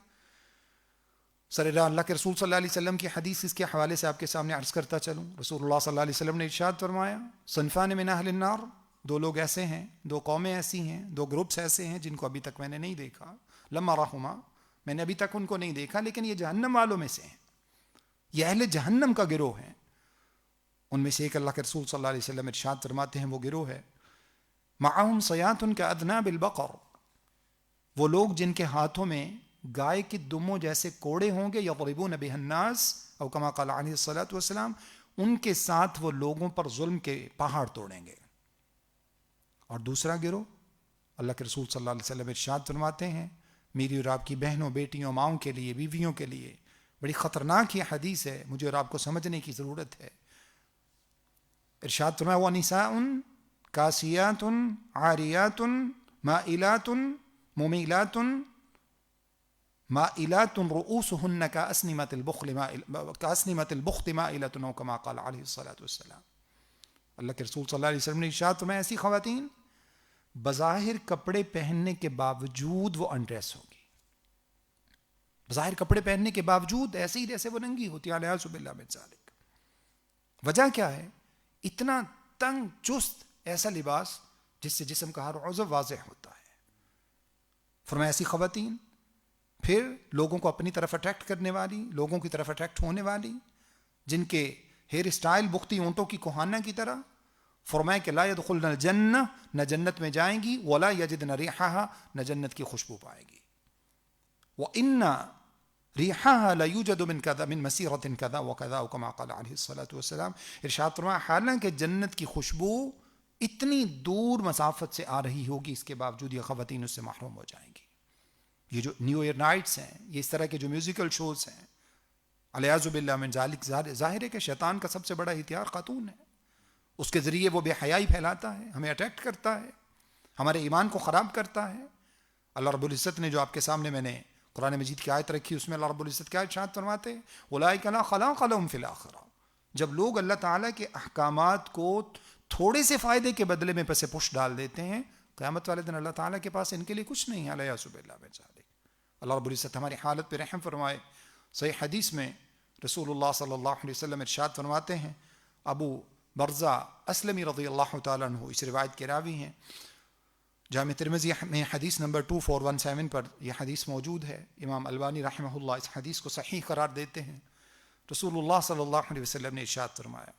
سر اللہ کے رسول صلی اللہ علیہ وسلم کی حدیث اس کے حوالے سے آپ کے سامنے عرض کرتا چلوں. رسول اللہ صلی اللہ علیہ وسلم نے ارشاد فرمایا صنفان من اہل النار، 2 لوگ ایسے ہیں، 2 قومیں ایسی ہیں، 2 گروپس ایسے ہیں جن کو ابھی تک میں نے نہیں دیکھا، لما رحما، میں نے ابھی تک ان کو نہیں دیکھا، لیکن یہ جہنم والوں میں سے ہیں، یہ اہل جہنم کا گروہ ہیں. ان میں سے ایک اللہ کے رسول صلی اللہ علیہ وسلم ارشاد فرماتے ہیں وہ گروہ ہے معہم صیات کاذناب البقر، وہ لوگ جن کے ہاتھوں میں گائے کی دموں جیسے کوڑے ہوں گے، یضربون بها الناس او کما قال علیہ الصلوۃ والسلام، ان کے ساتھ وہ لوگوں پر ظلم کے پہاڑ توڑیں گے. اور دوسرا گروہ اللہ کے رسول صلی اللہ علیہ وسلم ارشاد فرماتے ہیں میری اور آپ کی بہنوں، بیٹیوں، ماؤں کے لیے، بیویوں کے لیے بڑی خطرناک یہ حدیث ہے، مجھے اور آپ کو سمجھنے کی ضرورت ہے. ارشاد فرمایا وَنِسَاءٌ کاسیات عاریات مائلات ممیلات مائلات رؤوسهن كأسنمة البخت مائلة أو كما قال عليه الصلاة والسلام. اللہ کے رسول صلی اللہ علیہ وسلم نے ارشاد فرمایا ایسی خواتین بظاہر کپڑے پہننے کے باوجود وہ انڈریس ہوگی، بظاہر کپڑے پہننے کے باوجود ایسے ہی جیسے وہ ننگی ہوتی ہے، علیہ باللہ من ذالک. وجہ کیا ہے؟ اتنا تنگ چست ایسا لباس جس سے جسم کا ہر عضو واضح ہوتا ہے. فرمایا ایسی خواتین، پھر لوگوں کو اپنی طرف اٹریکٹ کرنے والی، لوگوں کی طرف اٹریکٹ ہونے والی، جن کے ہیئر اسٹائل بختی اونٹوں کی کوہانہ کی طرح. فرمایا کہ لا يدخلن الجنہ، نہ جنت میں جائیں گی، ولا یجدن ریحہا، نہ جنت کی خوشبو پائے گی. وَإِنَّ رِيحَهَا لَيُوجَدُ مِن مَسِيرَةٍ كَذَا وَكَذَا وَكَمَا قَالَ عَلَيْهِ الصَّلَاةُ وَالسَّلَامُ. ارشاد فرمایا حالانکہ جنت کی خوشبو اتنی دور مسافت سے آ رہی ہوگی، اس کے باوجود یہ خواتین اس سے محروم ہو جائیں گی. یہ جو نیو ایئر نائٹس ہیں، یہ اس طرح کے جو میوزیکل شوز ہیں، علیہ باللہ من ذالک، ظاہر ہے کہ شیطان کا سب سے بڑا ہتھیار خاتون ہے. اس کے ذریعے وہ بے حیائی پھیلاتا ہے، ہمیں اٹریکٹ کرتا ہے، ہمارے ایمان کو خراب کرتا ہے. اللہ رب العزت نے جو آپ کے سامنے میں نے قرآن مجید کی آیت رکھی، اس میں اللہ رب العزت کیا ارشاد فرماتے ہیں؟ اولئک لا خلاق لهم فی الآخرہ. جب لوگ اللہ تعالیٰ کے احکامات کو تھوڑے سے فائدے کے بدلے میں پس پش ڈال دیتے ہیں، قیامت والے دن اللہ تعالیٰ کے پاس ان کے لیے کچھ نہیں ہے. علیہ باللہ من ذالک. اللہ رب العزت ہماری حالت پہ رحم فرمائے. صحیح حدیث میں رسول اللہ صلی اللہ علیہ وسلم ارشاد فرماتے ہیں، ابو برزہ اسلمی رضی اللہ تعالیٰ عنہ اس روایت کے راوی ہیں، جامع ترمذی میں حدیث نمبر 2417 پر یہ حدیث موجود ہے. امام البانی رحمہ اللہ اس حدیث کو صحیح قرار دیتے ہیں. رسول اللہ صلی اللہ علیہ وسلم نے ارشاد فرمایا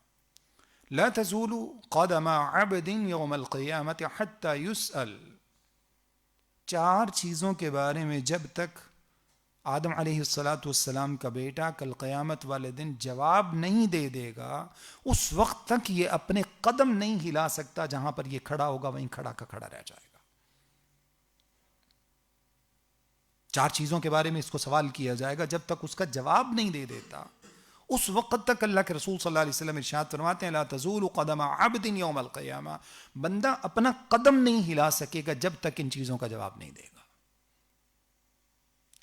لا تزول قدم عبد یوم القیامت حتی یسأل. 4 چیزوں کے بارے میں جب تک آدم علیہ السلام کا بیٹا کل قیامت والے دن جواب نہیں دے دے گا، اس وقت تک یہ اپنے قدم نہیں ہلا سکتا. جہاں پر یہ کھڑا ہوگا وہیں کھڑا کا کھڑا رہ جائے گا. 4 چیزوں کے بارے میں اس کو سوال کیا جائے گا، جب تک اس کا جواب نہیں دے دیتا اس وقت تک اللہ کے رسول صلی اللہ علیہ وسلم ارشاد فرماتے ہیں لا تزول قدم عبد یوم القیامہ، بندہ اپنا قدم نہیں ہلا سکے گا جب تک ان چیزوں کا جواب نہیں دے گا.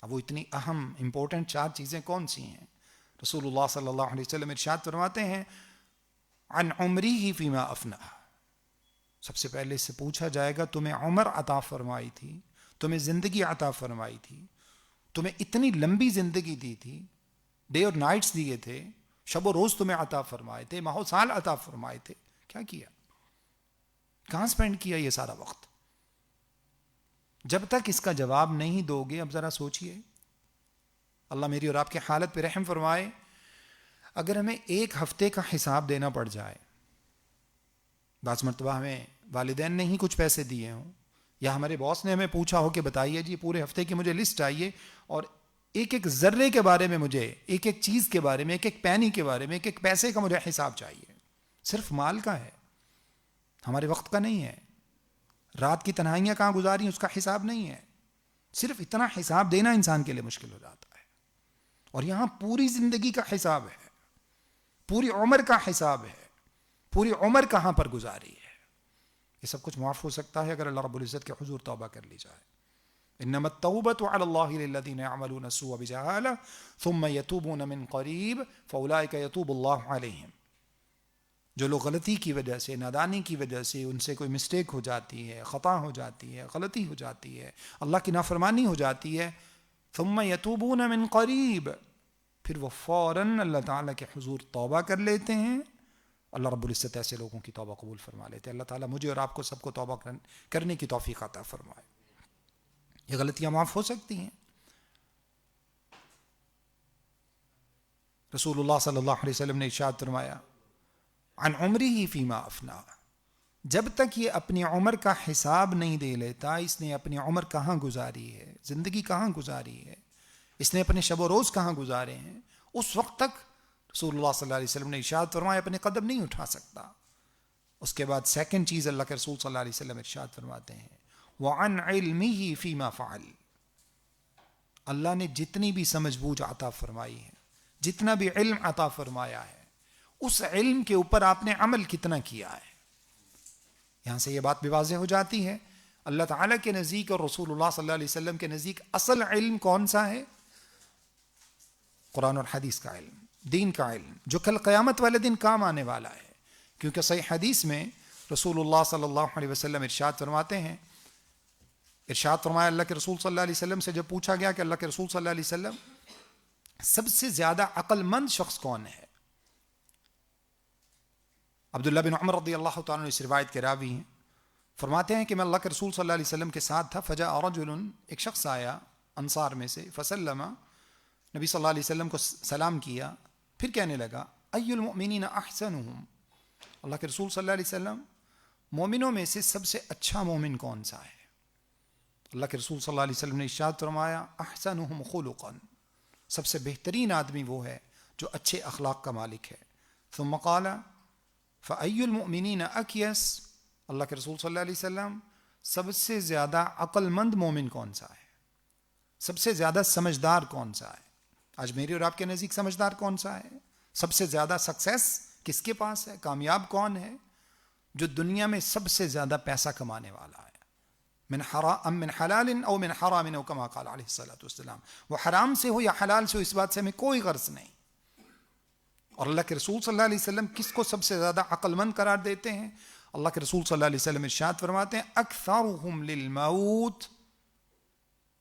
اب وہ اتنی اہم امپورٹنٹ 4 چیزیں کون سی ہیں؟ رسول اللہ صلی اللہ علیہ وسلم ارشاد فرماتے ہیں عن عمری فیما افنا. سب سے پہلے اس سے پوچھا جائے گا تمہیں عمر عطا فرمائی تھی، تمہیں زندگی عطا فرمائی تھی، تمہیں اتنی لمبی زندگی دی تھی، ڈے اور نائٹس دیے تھے، شب و روز تمہیں عطا فرمائے تھے، ماہ و سال عطا فرمائے تھے، کیا کیا؟ کہاں سپینڈ کیا یہ سارا وقت؟ جب تک اس کا جواب نہیں دو گے، اب ذرا سوچئے، اللہ میری اور آپ کی حالت پہ رحم فرمائے. اگر ہمیں 1 ہفتے کا حساب دینا پڑ جائے، بعض مرتبہ ہمیں والدین نے ہی کچھ پیسے دیے ہوں، یا ہمارے باس نے ہمیں پوچھا ہو کہ بتائیے جی پورے ہفتے کی مجھے لسٹ آئیے، اور ایک ایک ذرے کے بارے میں مجھے، ایک ایک چیز کے بارے میں، ایک ایک پینی کے بارے میں، ایک ایک پیسے کا مجھے حساب چاہیے. صرف مال کا ہے، ہمارے وقت کا نہیں ہے. رات کی تنہائیاں کہاں گزاری اس کا حساب نہیں ہے. صرف اتنا حساب دینا انسان کے لیے مشکل ہو جاتا ہے، اور یہاں پوری زندگی کا حساب ہے، پوری عمر کا حساب ہے، پوری عمر کہاں پر گزاری ہے. یہ سب کچھ معاف ہو سکتا ہے اگر اللہ رب العزت کے حضور توبہ کر لی جائے. انما التوبة على الله للذين يعملون السوء بجهالة ثم يتوبون من قريب فاولئك يتوب الله عليهم. جو لوگ غلطی کی وجہ سے، نادانی کی وجہ سے ان سے کوئی مسٹیک ہو جاتی ہے، خطا ہو جاتی ہے، غلطی ہو جاتی ہے، اللہ کی نافرمانی ہو جاتی ہے، ثم يتوبون من قریب، پھر وہ فوراً اللہ تعالیٰ کے حضور توبہ کر لیتے ہیں. اللہ رب العزت ایسے لوگوں کی توبہ قبول فرما لیتے ہیں. اللہ تعالیٰ مجھے اور آپ کو سب کو توبہ کرنے کی توفیق عطا فرمائے. یہ غلطیاں معاف ہو سکتی ہیں. رسول اللہ صلی اللہ علیہ وسلم نے ارشاد فرمایا عن عمری فیما افنا، جب تک یہ اپنی عمر کا حساب نہیں دے لیتا، اس نے اپنی عمر کہاں گزاری ہے، زندگی کہاں گزاری ہے، اس نے اپنے شب و روز کہاں گزارے ہیں، اس وقت تک رسول اللہ صلی اللہ علیہ وسلم نے ارشاد فرمایا اپنے قدم نہیں اٹھا سکتا. اس کے بعد سیکنڈ چیز اللہ کے رسول صلی اللہ علیہ وسلم ارشاد فرماتے ہیں وعن علمہ فیما فعل. اللہ نے جتنی بھی سمجھ بوجھ عطا فرمائی ہے، جتنا بھی علم عطا فرمایا ہے، اس علم کے اوپر آپ نے عمل کتنا کیا ہے. یہاں سے یہ بات بھی واضح ہو جاتی ہے اللہ تعالیٰ کے نزدیک اور رسول اللہ صلی اللہ علیہ وسلم کے نزدیک اصل علم کون سا ہے؟ قرآن اور حدیث کا علم، دین کا علم، جو کل قیامت والے دن کام آنے والا ہے. کیونکہ صحیح حدیث میں رسول اللہ صلی اللہ علیہ وسلم ارشاد فرماتے ہیں، ارشاد فرمایا اللہ کے رسول صلی اللہ علیہ وسلم سے جب پوچھا گیا کہ اللہ کے رسول صلی اللہ علیہ وسلم سب سے زیادہ عقل مند شخص کون ہے؟ عبداللہ بن عمر رضی اللہ تعالیٰ عنہ اس روایت کے راوی ہیں، فرماتے ہیں کہ میں اللہ کے رسول صلی اللہ علیہ وسلم کے ساتھ تھا، فجاء رجل، ایک شخص آیا انصار میں سے، فسلم، نبی صلی اللہ علیہ وسلم کو سلام کیا، پھر کہنے لگا ای المؤمنین احسنہم، اللہ کے رسول صلی اللہ علیہ وسلم مومنوں میں سے سب سے اچھا مومن کون سا ہے؟ اللہ کے رسول صلی اللہ علیہ وسلم نے ارشاد فرمایا احسنہم خلقا، سب سے بہترین آدمی وہ ہے جو اچھے اخلاق کا مالک ہے. ثم قال فأی المؤمنین اکیس، اللہ کے رسول صلی اللہ علیہ وسلم سب سے زیادہ عقل مند مومن کون سا ہے؟ سب سے زیادہ سمجھدار کون سا ہے؟ آج میری اور آپ کے نزدیک سمجھدار کون سا ہے؟ سب سے زیادہ سکسیس کس کے پاس ہے؟ کامیاب کون ہے؟ جو دنیا میں سب سے زیادہ پیسہ کمانے والا ہے، من حلال او من حرام او کما قال علیہ الصلوۃ والسلام، وہ حرام سے ہو یا حلال سے ہو اس بات سے ہمیں کوئی غرض نہیں. اور اللہ کے رسول صلی اللہ علیہ وسلم کس کو سب سے زیادہ عقل مند قرار دیتے ہیں؟ اللہ کے رسول صلی اللہ علیہ وسلم ارشاد فرماتے ہیں اکثرہم للموت،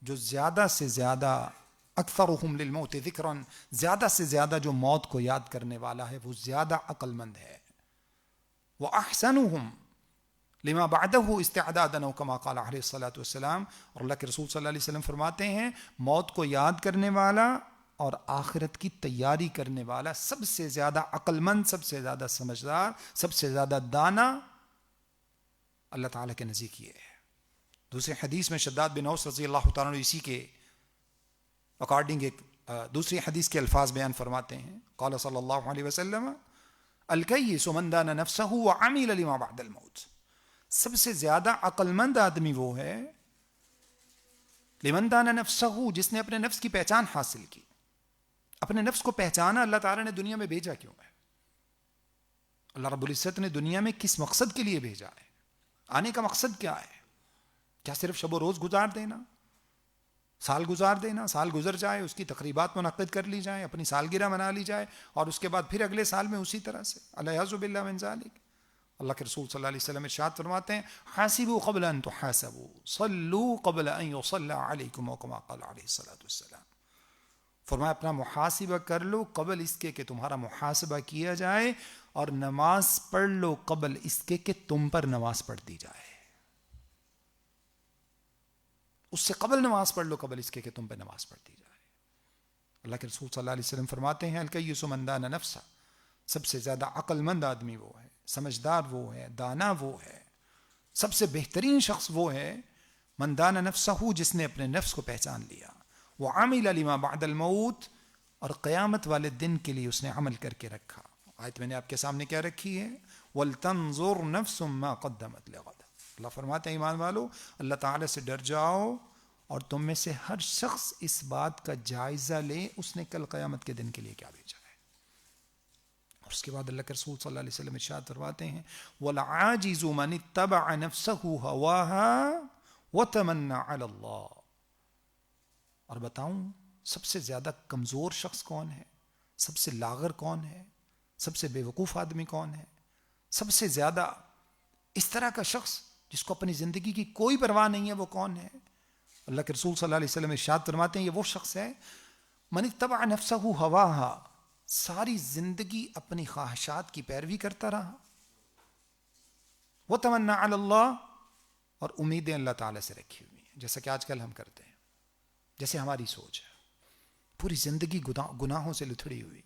جو زیادہ سے زیادہ، اکثرہم للموت ذکرا، زیادہ سے زیادہ جو موت کو یاد کرنے والا ہے وہ زیادہ عقل مند ہے. وَأَحْسَنُهُمْ لما بعدہ استعدادا او کما قال علیہ الصلوۃ والسلام، اور اللہ کے رسول صلی اللہ علیہ وسلم فرماتے ہیں موت کو یاد کرنے والا اور آخرت کی تیاری کرنے والا سب سے زیادہ عقل مند، سب سے زیادہ سمجھدار، سب سے زیادہ دانا اللہ تعالیٰ کے نزدیک یہ ہے. دوسری حدیث میں شداد بن اوس رضی اللہ تعالیٰ عنہ اسی کے اکارڈنگ ایک دوسری حدیث کے الفاظ بیان فرماتے ہیں، قال صلی اللہ علیہ وسلم الکیس من دان نفسہ وعمل لما بعد الموت، سب سے زیادہ عقل مند آدمی وہ ہے لمن دان نفسہ، جس نے اپنے نفس کی پہچان حاصل کی. اپنے نفس کو پہچانا اللہ تعالیٰ نے دنیا میں بھیجا کیوں ہے؟ اللہ رب العزت نے دنیا میں کس مقصد کے لیے بھیجا ہے؟ آنے کا مقصد کیا ہے؟ کیا صرف شب و روز گزار دینا، سال گزار دینا، سال گزر جائے اس کی تقریبات منعقد کر لی جائیں، اپنی سالگرہ منا لی جائے اور اس کے بعد پھر اگلے سال میں اسی طرح سے؟ الیعوذ باللہ من ذالک. اللہ کے رسول صلی اللہ علیہ وسلم ارشاد فرماتے ہیں حاسبوا قبل ان تحاسبوا، صلوا قبل ان یصلی علیکم او کما قال علیہ الصلوۃ والسلام. فرمایا اپنا محاسبہ کر لو قبل اس کے کہ تمہارا محاسبہ کیا جائے، اور نماز پڑھ لو قبل اس کے کہ تم پر نماز پڑھ دی جائے. اس سے قبل نماز پڑھ لو قبل اس کے کہ تم پہ نماز پڑھ دی جائے. اللہ کے رسول صلی اللہ علیہ وسلم فرماتے ہیں الکیس من دان نفسہ، سب سے زیادہ عقل مند آدمی وہ ہے، سمجھدار وہ ہے، دانا وہ ہے، سب سے بہترین شخص وہ ہے من دان نفسہ، جس نے اپنے نفس کو پہچان لیا، وعمل لما بعد الموت، اور قیامت والے دن کے لیے اس نے عمل کر کے رکھا. آیت میں نے آپ کے سامنے کیا رکھی ہے؟ وَلْتَنظُرْ نَفْسٌ مَا قَدَّمَتْ لِغَدٍ. اللہ فرماتے ہیں ایمان والو اللہ تعالیٰ سے ڈر جاؤ اور تم میں سے ہر شخص اس بات کا جائزہ لے اس نے کل قیامت کے دن کے لیے کیا بھیجا ہے. اور اس کے بعد اللہ کے رسول صلی اللہ علیہ وسلم ارشاد فرماتے ہیں وَالْعَاجِزُ مَنِ اتَّبَعَ نَفْسَهُ هَوَاهَا وَتَمَنَّى عَلَى اللَّهِ. اور بتاؤں سب سے زیادہ کمزور شخص کون ہے؟ سب سے لاغر کون ہے؟ سب سے بے وقوف آدمی کون ہے؟ سب سے زیادہ اس طرح کا شخص جس کو اپنی زندگی کی کوئی پرواہ نہیں ہے وہ کون ہے؟ اللہ کے رسول صلی اللہ علیہ وسلم ارشاد فرماتے ہیں یہ وہ شخص ہے من اتبع نفسہ ہواہا، ساری زندگی اپنی خواہشات کی پیروی کرتا رہا، وتمنى علی اللہ، اور امیدیں اللہ تعالیٰ سے رکھی ہوئی ہیں جیسا کہ آج کل ہم کرتے ہیں، جیسے ہماری سوچ ہے. پوری زندگی گناہوں سے لتھڑی ہوئی،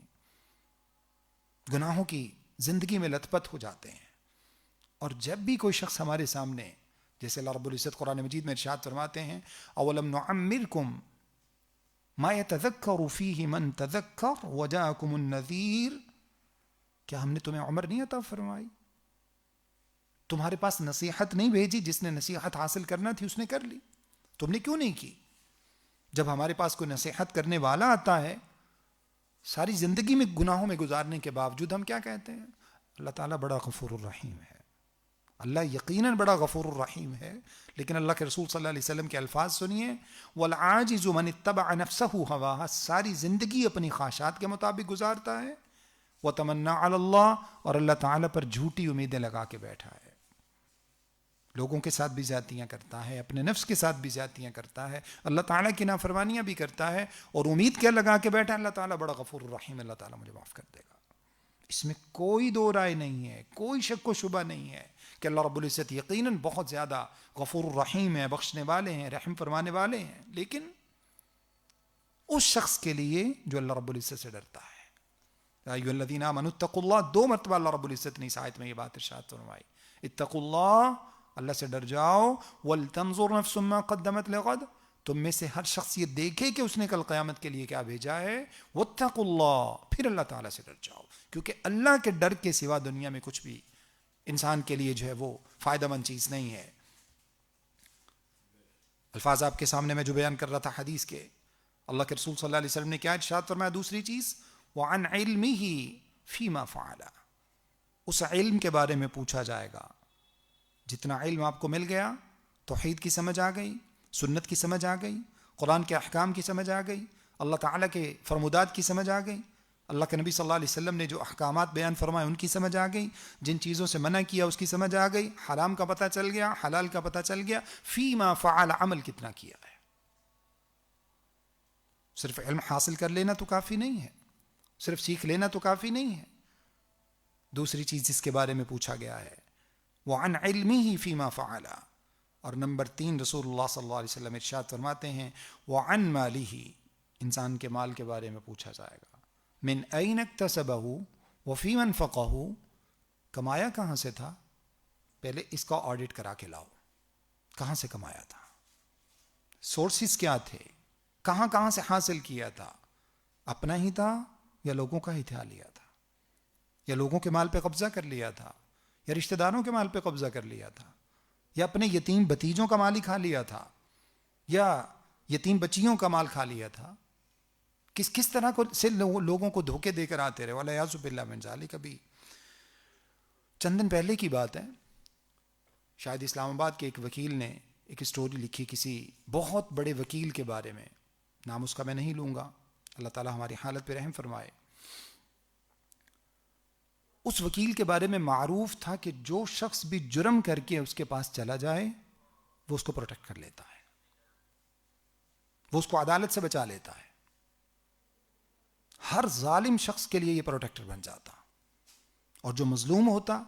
گناہوں کی زندگی میں لت پت ہو جاتے ہیں. اور جب بھی کوئی شخص ہمارے سامنے، جیسے اللہ رب العزت قرآن مجید میں ارشاد فرماتے ہیں اولم نعمرکم ما يتذکر فیہ من تذکر وجاءکم النذیر، کیا ہم نے تمہیں عمر نہیں عطا فرمائی؟ تمہارے پاس نصیحت نہیں بھیجی؟ جس نے نصیحت حاصل کرنا تھی اس نے کر لی، تم نے کیوں نہیں کی؟ جب ہمارے پاس کوئی نصیحت کرنے والا آتا ہے، ساری زندگی میں گناہوں میں گزارنے کے باوجود ہم کیا کہتے ہیں؟ اللہ تعالیٰ بڑا غفور الرحیم ہے، اللہ یقیناً بڑا غفور الرحیم ہے، لیکن اللہ کے رسول صلی اللہ علیہ وسلم کے الفاظ سنیے، والعاجز من اتبع نفسه هواها، ساری زندگی اپنی خواہشات کے مطابق گزارتا ہے، وتمنى علی اللہ، اور اللہ تعالیٰ پر جھوٹی امیدیں لگا کے بیٹھا ہے، لوگوں کے ساتھ بھی زیادتیاں کرتا ہے، اپنے نفس کے ساتھ بھی زیادتیاں کرتا ہے، اللہ تعالیٰ کی نافرمانیاں بھی کرتا ہے، اور امید کیا لگا کے بیٹھا، اللہ تعالیٰ بڑا غفور الرحیم، اللہ تعالیٰ مجھے معاف کر دے گا۔ اس میں کوئی دو رائے نہیں ہے، کوئی شک و شبہ نہیں ہے کہ اللہ رب العزت یقیناً بہت زیادہ غفور الرحیم ہے، بخشنے والے ہیں، رحم فرمانے والے ہیں، لیکن اس شخص کے لیے جو اللہ رب العزت سے ڈرتا ہے۔ یا ایھا الذین آمنوا اتقوا اللہ، 2 مرتبہ اللہ رب العزت نے اس آیت میں یہ بات ارشاد فرمائی، اتقوا اللہ، اللہ سے ڈر جاؤ، ولتنظر نفس ما قدمت لغد، تم میں سے ہر شخص یہ دیکھے کہ اس نے کل قیامت کے لیے کیا بھیجا ہے، واتقوا اللہ، پھر اللہ تعالیٰ سے ڈر جاؤ، کیونکہ اللہ کے ڈر کے سوا دنیا میں کچھ بھی انسان کے لیے جو ہے وہ فائدہ مند چیز نہیں ہے۔ الفاظ آپ کے سامنے میں جو بیان کر رہا تھا حدیث کے، اللہ کے رسول صلی اللہ علیہ وسلم نے کیا ارشاد فرمایا؟ دوسری چیز، وعن علمہ فیما فعل، اس علم کے بارے میں پوچھا جائے گا۔ جتنا علم آپ کو مل گیا، توحید کی سمجھ آ گئی، سنت کی سمجھ آ گئی، قرآن کے احکام کی سمجھ آ گئی، اللہ تعالیٰ کے فرمودات کی سمجھ آ گئی، اللہ کے نبی صلی اللہ علیہ وسلم نے جو احکامات بیان فرمائے ان کی سمجھ آ گئی، جن چیزوں سے منع کیا اس کی سمجھ آ گئی، حرام کا پتہ چل گیا، حلال کا پتہ چل گیا، فیما فعل، عمل کتنا کیا ہے۔ صرف علم حاصل کر لینا تو کافی نہیں ہے، صرف سیکھ لینا تو کافی نہیں ہے۔ دوسری چیز جس کے بارے میں پوچھا گیا ہے، وعن علمہ فیما فعل، اور نمبر 3 رسول اللہ صلی اللہ علیہ وسلم ارشاد فرماتے ہیں، وعن مالہ، انسان کے مال کے بارے میں پوچھا جائے گا، من این اکتسبہ وفیما انفقہ، کمایا کہاں سے تھا، پہلے اس کا آڈٹ کرا کے لاؤ، کہاں سے کمایا تھا، سورسز کیا تھے، کہاں کہاں سے حاصل کیا تھا، اپنا ہی تھا یا لوگوں کا ہتھیار لیا تھا، یا لوگوں کے مال پہ قبضہ کر لیا تھا، یا رشتہ داروں کے مال پہ قبضہ کر لیا تھا، یا اپنے یتیم بھتیجوں کا مال ہی کھا لیا تھا، یا یتیم بچیوں کا مال کھا لیا تھا، کس طرح سے لوگوں کو دھوکے دے کر آتے رہے، والعیاذ باللہ من ذالک۔ کبھی چند دن پہلے کی بات ہے، شاید اسلام آباد کے ایک وکیل نے ایک اسٹوری لکھی کسی بہت بڑے وکیل کے بارے میں، نام اس کا میں نہیں لوں گا، اللہ تعالیٰ ہماری حالت پہ رحم فرمائے۔ اس وکیل کے بارے میں معروف تھا کہ جو شخص بھی جرم کر کے اس کے پاس چلا جائے وہ اس کو پروٹیکٹ کر لیتا ہے، وہ اس کو عدالت سے بچا لیتا ہے، ہر ظالم شخص کے لیے یہ پروٹیکٹر بن جاتا، اور جو مظلوم ہوتا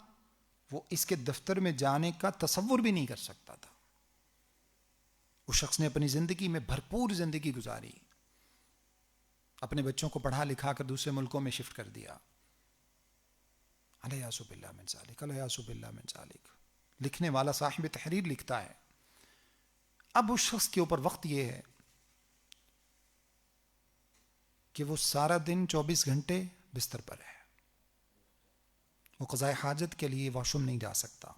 وہ اس کے دفتر میں جانے کا تصور بھی نہیں کر سکتا تھا۔ اس شخص نے اپنی زندگی میں بھرپور زندگی گزاری، اپنے بچوں کو پڑھا لکھا کر دوسرے ملکوں میں شفٹ کر دیا، علیہ باللہ من ذالک، علیہ باللہ من ذالک۔ لکھنے والا صاحب تحریر لکھتا ہے، اب اس شخص کے اوپر وقت یہ ہے کہ وہ سارا دن 24 گھنٹے بستر پر ہے، وہ قضاء حاجت کے لیے واش روم نہیں جا سکتا،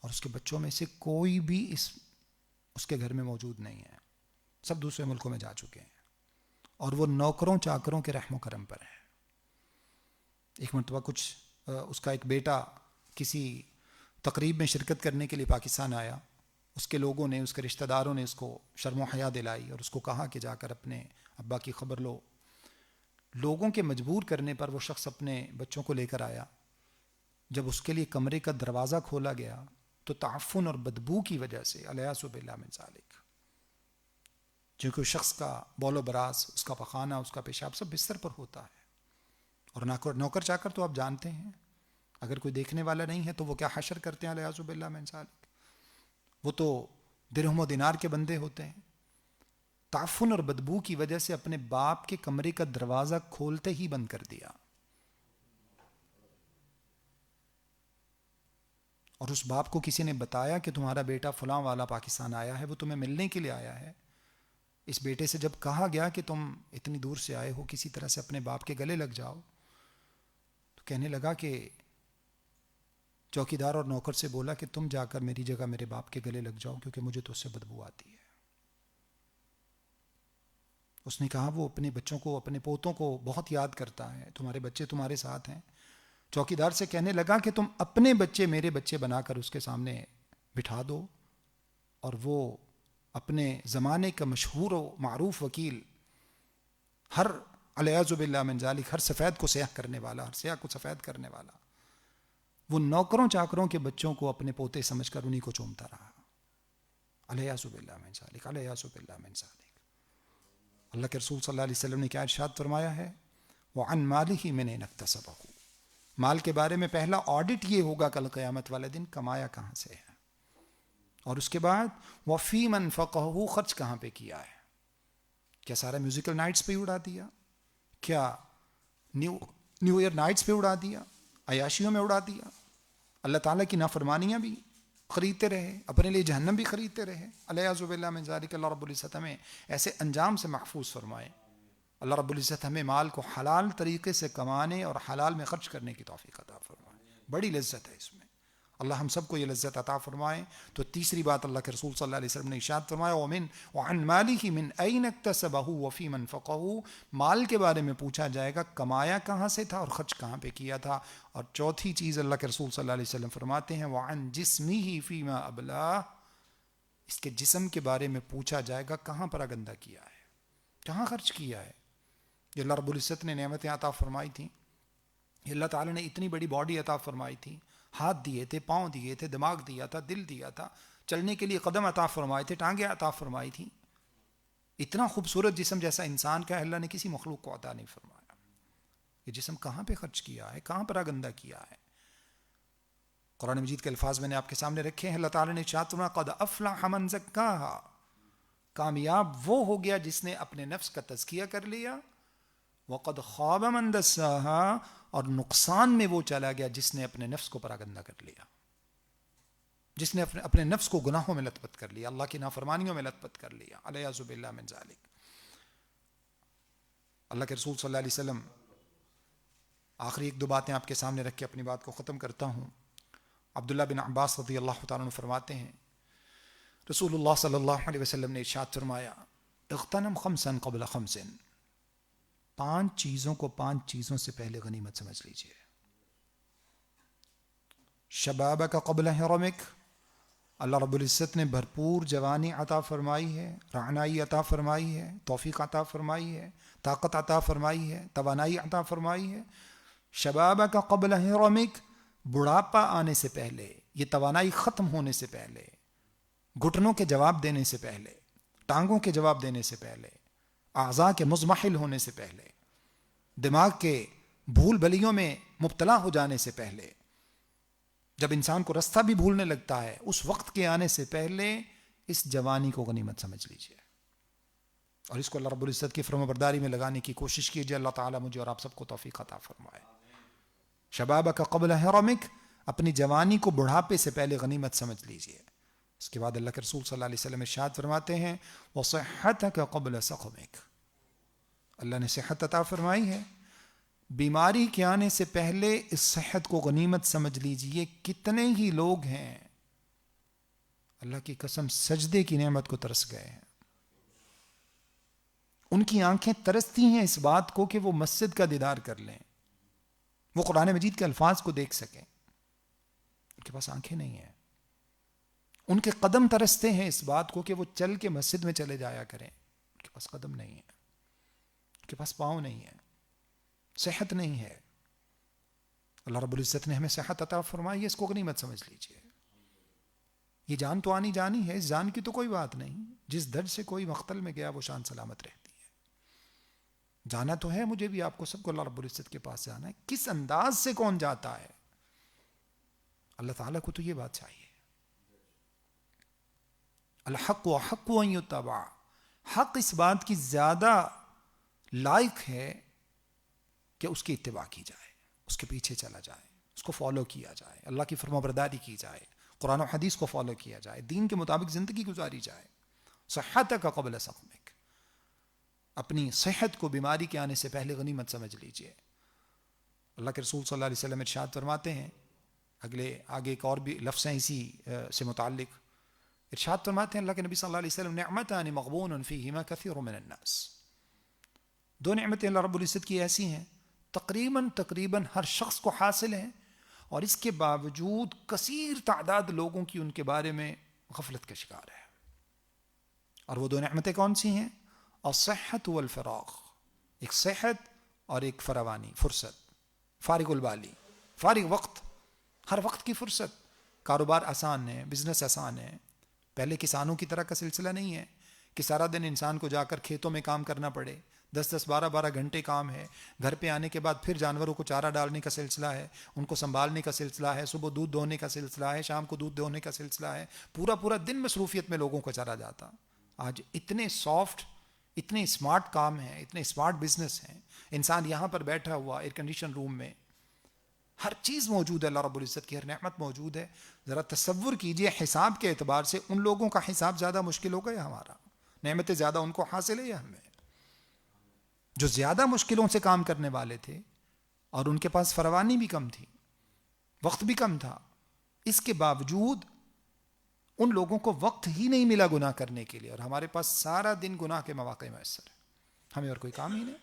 اور اس کے بچوں میں سے کوئی بھی اس کے گھر میں موجود نہیں ہے، سب دوسرے ملکوں میں جا چکے ہیں، اور وہ نوکروں چاکروں کے رحم و کرم پر ہے۔ ایک مرتبہ اس کا ایک بیٹا کسی تقریب میں شرکت کرنے کے لیے پاکستان آیا، اس کے لوگوں نے، اس کے رشتہ داروں نے اس کو شرم و حیا دلائی اور اس کو کہا کہ جا کر اپنے ابا کی خبر لو۔ لوگوں کے مجبور کرنے پر وہ شخص اپنے بچوں کو لے کر آیا۔ جب اس کے لیے کمرے کا دروازہ کھولا گیا تو تعفن اور بدبو کی وجہ سے، علیہ باللہ من ذالک، چونکہ اس شخص کا بول و براز، اس کا پخانہ، اس کا پیشاب سب بستر پر ہوتا ہے، اور نوکر چاکر تو آپ جانتے ہیں، اگر کوئی دیکھنے والا نہیں ہے تو وہ کیا حشر کرتے ہیں، علیہ باللہ من ذالک، وہ تو درہم و دینار کے بندے ہوتے ہیں۔ تعفن اور بدبو کی وجہ سے اپنے باپ کے کمرے کا دروازہ کھولتے ہی بند کر دیا، اور اس باپ کو کسی نے بتایا کہ تمہارا بیٹا فلاں والا پاکستان آیا ہے، وہ تمہیں ملنے کے لیے آیا ہے۔ اس بیٹے سے جب کہا گیا کہ تم اتنی دور سے آئے ہو، کسی طرح سے اپنے باپ کے گلے لگ جاؤ، تو کہنے لگا کہ چوکیدار اور نوکر سے بولا کہ تم جا کر میری جگہ میرے باپ کے گلے لگ جاؤ، کیونکہ مجھے تو اس سے بدبو آتی ہے۔ اس نے کہا وہ اپنے بچوں کو، اپنے پوتوں کو بہت یاد کرتا ہے، تمہارے بچے تمہارے ساتھ ہیں، چوکیدار سے کہنے لگا کہ تم اپنے بچے میرے بچے بنا کر اس کے سامنے بٹھا دو. اور وہ اپنے زمانے کا مشہور و معروف وکیل، ہر علیاذ باللہ من ذالک، ہر سفید کو سیاہ کرنے والا، ہر سیاہ کو سفید کرنے والا، وہ نوکروں چاکروں کے بچوں کو اپنے پوتے سمجھ کر انہی کو چومتا رہا. علیاذ باللہ من ذالک، علیاذ باللہ من ذالک. اللہ کے رسول صلی اللہ علیہ وسلم نے کیا ارشاد فرمایا ہے؟ وَعَنْ مَالِهِ مِنْ أَيْنَ اكْتَسَبَهُ. مال کے بارے میں پہلا آڈٹ یہ ہوگا کل قیامت والے دن، کمایا کہاں سے ہے. اور اس کے بعد وَفِي مَنْ فَقَهُ، خرچ کہاں پہ کیا ہے. کیا سارا میوزیکل نائٹس پہ اڑا دیا؟ کیا نیو ایئر نائٹس پہ اڑا دیا؟ عیاشیوں میں اڑا دیا؟ اللہ تعالیٰ کی نافرمانیاں بھی خریدتے رہے، اپنے لیے جہنم بھی خریدتے رہے. علیہ باللہ من ذالک. اللہ رب العزت ہمیں ایسے انجام سے محفوظ فرمائے. اللہ رب العزت ہمیں مال کو حلال طریقے سے کمانے اور حلال میں خرچ کرنے کی توفیق عطا فرمائے. بڑی لذت ہے اس میں. اللہ ہم سب کو یہ لذت عطا فرمائے. تو تیسری بات اللہ کے رسول صلی اللہ علیہ وسلم نے ارشاد فرمایا وَعَنْ مَالِهِ مِنْ أَيْنَ اكْتَسَبَهُ وَفِي مَنْ فَقَهُ. مال کے بارے میں پوچھا جائے گا کمایا کہاں سے تھا اور خرچ کہاں پہ کیا تھا. اور چوتھی چیز اللہ کے رسول صلی اللہ علیہ وسلم فرماتے ہیں وَعَنْ جِسْمِهِ فِي مَا أَبْلَاهُ. اس کے جسم کے بارے میں پوچھا جائے گا کہاں پراگندہ کیا ہے، کہاں خرچ کیا ہے. یہ اللہ رب العزت نے نعمتیں عطا فرمائی تھیں. یہ اللہ تعالیٰ نے اتنی بڑی باڈی عطا فرمائی تھی، ہاتھ دیے تھے، پاؤں دیے تھے، دماغ دیا تھا، دل دیا تھا، چلنے کے لیے قدم عطا فرمائے تھے، ٹانگیں عطا فرمائی تھی. اتنا خوبصورت جسم جیسا انسان کا اللہ نے کسی مخلوق کو عطا نہیں فرمایا. یہ جسم کہاں پہ خرچ کیا ہے، کہاں پراگندہ کیا ہے. قرآن مجید کے الفاظ میں نے آپ کے سامنے رکھے ہیں. اللہ تعالیٰ نے ارشاد فرمایا قد افلح من زکاہا. کامیاب وہ ہو گیا جس نے اپنے نفس کا تزکیہ کر لیا. وقد خواب من دساہا. اور نقصان میں وہ چلا گیا جس نے اپنے نفس کو پراگندہ کر لیا، جس نے اپنے نفس کو گناہوں میں لت پت کر لیا، اللہ کی نافرمانیوں میں لت پت کر لیا. علیہ باللہ من ذالک. اللہ کے رسول صلی اللہ علیہ وسلم، آخری ایک دو باتیں آپ کے سامنے رکھ کے اپنی بات کو ختم کرتا ہوں. عبداللہ بن عباس رضی اللہ تعالیٰ عنہ فرماتے ہیں رسول اللہ صلی اللہ علیہ وسلم نے ارشاد فرمایا اغتنم خمسا قبل خمس. 5 چیزوں کو 5 چیزوں سے پہلے غنیمت سمجھ لیجئے. شبابک قبل حرمک. اللہ رب العزت نے بھرپور جوانی عطا فرمائی ہے، رعنائی عطا فرمائی ہے، توفیق عطا فرمائی ہے، طاقت عطا فرمائی ہے، توانائی عطا فرمائی ہے. شبابک قبل حرمک. بڑھاپا آنے سے پہلے، یہ توانائی ختم ہونے سے پہلے، گھٹنوں کے جواب دینے سے پہلے، ٹانگوں کے جواب دینے سے پہلے، اعضاء کے مزمحل ہونے سے پہلے، دماغ کے بھول بھلیوں میں مبتلا ہو جانے سے پہلے، جب انسان کو رستہ بھی بھولنے لگتا ہے، اس وقت کے آنے سے پہلے اس جوانی کو غنیمت سمجھ لیجیے اور اس کو اللہ رب العزت کی فرمانبرداری میں لگانے کی کوشش کیجیے. اللہ تعالیٰ مجھے اور آپ سب کو توفیق عطا فرمائے. شبابک قبل حرمک. اپنی جوانی کو بڑھاپے سے پہلے غنیمت سمجھ لیجیے. اس کے بعد اللہ کے رسول صلی اللہ علیہ وسلم ارشاد فرماتے ہیں وصحتک قبل سقمک. اللہ نے صحت عطا فرمائی ہے، بیماری کے آنے سے پہلے اس صحت کو غنیمت سمجھ لیجئے. کتنے ہی لوگ ہیں اللہ کی قسم سجدے کی نعمت کو ترس گئے ہیں. ان کی آنکھیں ترستی ہیں اس بات کو کہ وہ مسجد کا دیدار کر لیں، وہ قرآن مجید کے الفاظ کو دیکھ سکیں. ان کے پاس آنکھیں نہیں ہیں. ان کے قدم ترستے ہیں اس بات کو کہ وہ چل کے مسجد میں چلے جایا کریں. ان کے پاس قدم نہیں ہے، ان کے پاس پاؤں نہیں ہے، صحت نہیں ہے. اللہ رب العزت نے ہمیں صحت عطا فرمائی ہے، اس کو غنیمت سمجھ لیجئے. یہ جان تو آنی جانی ہے، اس جان کی تو کوئی بات نہیں. جس در سے کوئی مقتل میں گیا وہ شان سلامت رہتی ہے. جانا تو ہے مجھے بھی، آپ کو سب کو اللہ رب العزت کے پاس جانا ہے. کس انداز سے کون جاتا ہے اللہ تعالیٰ کو تو یہ بات چاہیے. الحق وحق ان یتبع. حق اس بات کی زیادہ لائق ہے کہ اس کی اتباع کی جائے، اس کے پیچھے چلا جائے، اس کو فالو کیا جائے، اللہ کی فرمانبرداری کی جائے، قرآن و حدیث کو فالو کیا جائے، دین کے مطابق زندگی گزاری جائے. صحتک قبل سقمک. اپنی صحت کو بیماری کے آنے سے پہلے غنیمت سمجھ لیجئے. اللہ کے رسول صلی اللہ علیہ وسلم ارشاد فرماتے ہیں، آگے ایک اور بھی لفظ ہیں اسی سے متعلق. ارشاد فرماتے ہیں اللہ کے نبی صلی اللہ علیہ وسلم نعمتان مغبون فیہما کثیر من الناس. 2 نعمتیں اللہ رب العزت کی ایسی ہیں تقریباً ہر شخص کو حاصل ہیں، اور اس کے باوجود کثیر تعداد لوگوں کی ان کے بارے میں غفلت کا شکار ہے۔ اور وہ دو نعمتیں کون سی ہیں؟ الصحت والفراغ، ایک صحت اور ایک فراوانی، فرصت، فارغ البالی، فارغ وقت، ہر وقت کی فرصت۔ کاروبار آسان ہے، بزنس آسان ہے، پہلے کسانوں کی طرح کا سلسلہ نہیں ہے کہ سارا دن انسان کو جا کر کھیتوں میں کام کرنا پڑے، 10-12 گھنٹے کام ہے، گھر پہ آنے کے بعد پھر جانوروں کو چارہ ڈالنے کا سلسلہ ہے، ان کو سنبھالنے کا سلسلہ ہے، صبح دودھ دوہنے کا سلسلہ ہے، شام کو دودھ دوہنے کا سلسلہ ہے، پورا دن مصروفیت میں لوگوں کو چلا جاتا۔ آج اتنے سافٹ، اتنے اسمارٹ کام ہیں، اتنے اسمارٹ بزنس ہیں، انسان یہاں پر بیٹھا ہوا ایئر کنڈیشن روم میں، ہر چیز موجود ہے، اللہ رب العزت کی ہر نعمت موجود ہے۔ ذرا تصور کیجئے حساب کے اعتبار سے ان لوگوں کا حساب زیادہ مشکل ہوگا یا ہمارا؟ نعمتیں زیادہ ان کو حاصل ہے یا ہمیں؟ جو زیادہ مشکلوں سے کام کرنے والے تھے اور ان کے پاس فراوانی بھی کم تھی، وقت بھی کم تھا، اس کے باوجود ان لوگوں کو وقت ہی نہیں ملا گناہ کرنے کے لیے، اور ہمارے پاس سارا دن گناہ کے مواقع میسر ہے، ہمیں اور کوئی کام ہی نہیں۔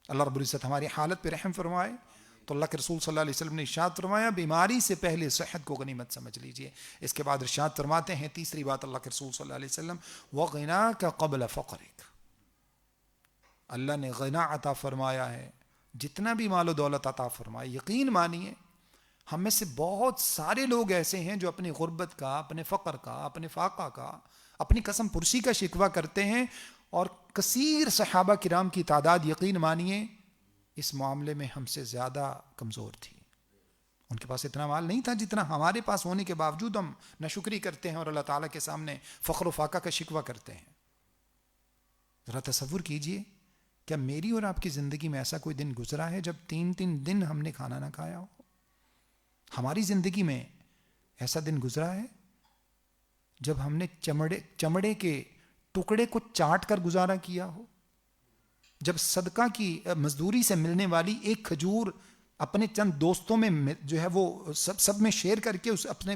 اللہ رب العزت ہماری حالت پہ رحم فرمائے۔ تو اللہ کے رسول صلی اللہ علیہ وسلم نے ارشاد فرمایا بیماری سے پہلے صحت کو غنیمت سمجھ لیجئے۔ اس کے بعد ارشاد فرماتے ہیں تیسری بات اللہ کے رسول صلی اللہ علیہ وسلم، وَغِنَاكَ قَبْلَ فَقْرِكَ، اللہ نے غنا عطا فرمایا ہے، جتنا بھی مال و دولت عطا فرمائے، یقین مانیے ہم میں سے بہت سارے لوگ ایسے ہیں جو اپنی غربت کا، اپنے فقر کا، اپنے فاقہ کا، اپنی قسم پرسی کا شکوہ کرتے ہیں، اور کثیر صحابہ کرام کی تعداد یقین مانیے اس معاملے میں ہم سے زیادہ کمزور تھی۔ ان کے پاس اتنا مال نہیں تھا جتنا ہمارے پاس ہونے کے باوجود ہم ناشکری کرتے ہیں اور اللہ تعالیٰ کے سامنے فخر و فاقہ کا شکوہ کرتے ہیں۔ ذرا تصور کیجئے، کیا میری اور آپ کی زندگی میں ایسا کوئی دن گزرا ہے جب 3 دن ہم نے کھانا نہ کھایا ہو؟ ہماری زندگی میں ایسا دن گزرا ہے جب ہم نے چمڑے کے ٹکڑے کو چاٹ کر گزارا کیا ہو؟ جب صدقہ کی مزدوری سے ملنے والی ایک کھجور اپنے چند دوستوں میں جو ہے وہ سب میں شیئر کر کے اس اپنے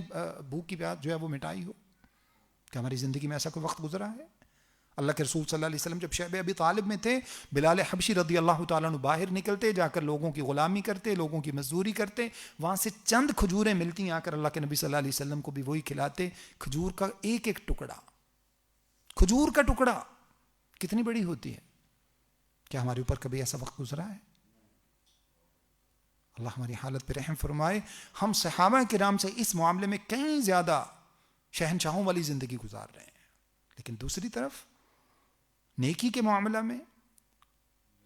بھوک کی پیاس جو ہے وہ مٹائی ہو؟ کہ ہماری زندگی میں ایسا کوئی وقت گزرا ہے؟ اللہ کے رسول صلی اللہ علیہ وسلم جب شعب ابی طالب میں تھے، بلال حبشی رضی اللہ تعالیٰ عنہ باہر نکلتے، جا کر لوگوں کی غلامی کرتے، لوگوں کی مزدوری کرتے، وہاں سے چند کھجوریں ملتی، آ کر اللہ کے نبی صلی اللہ علیہ وسلم کو بھی وہی کھلاتے، کھجور کا ایک ٹکڑا، کھجور کا ٹکڑا کتنی بڑی ہوتی ہے؟ کیا ہمارے اوپر کبھی ایسا وقت گزرا ہے؟ اللہ ہماری حالت پہ رحم فرمائے۔ ہم صحابہ کرام سے اس معاملے میں کہیں زیادہ شہنشاہوں والی زندگی گزار رہے ہیں، لیکن دوسری طرف نیکی کے معاملہ میں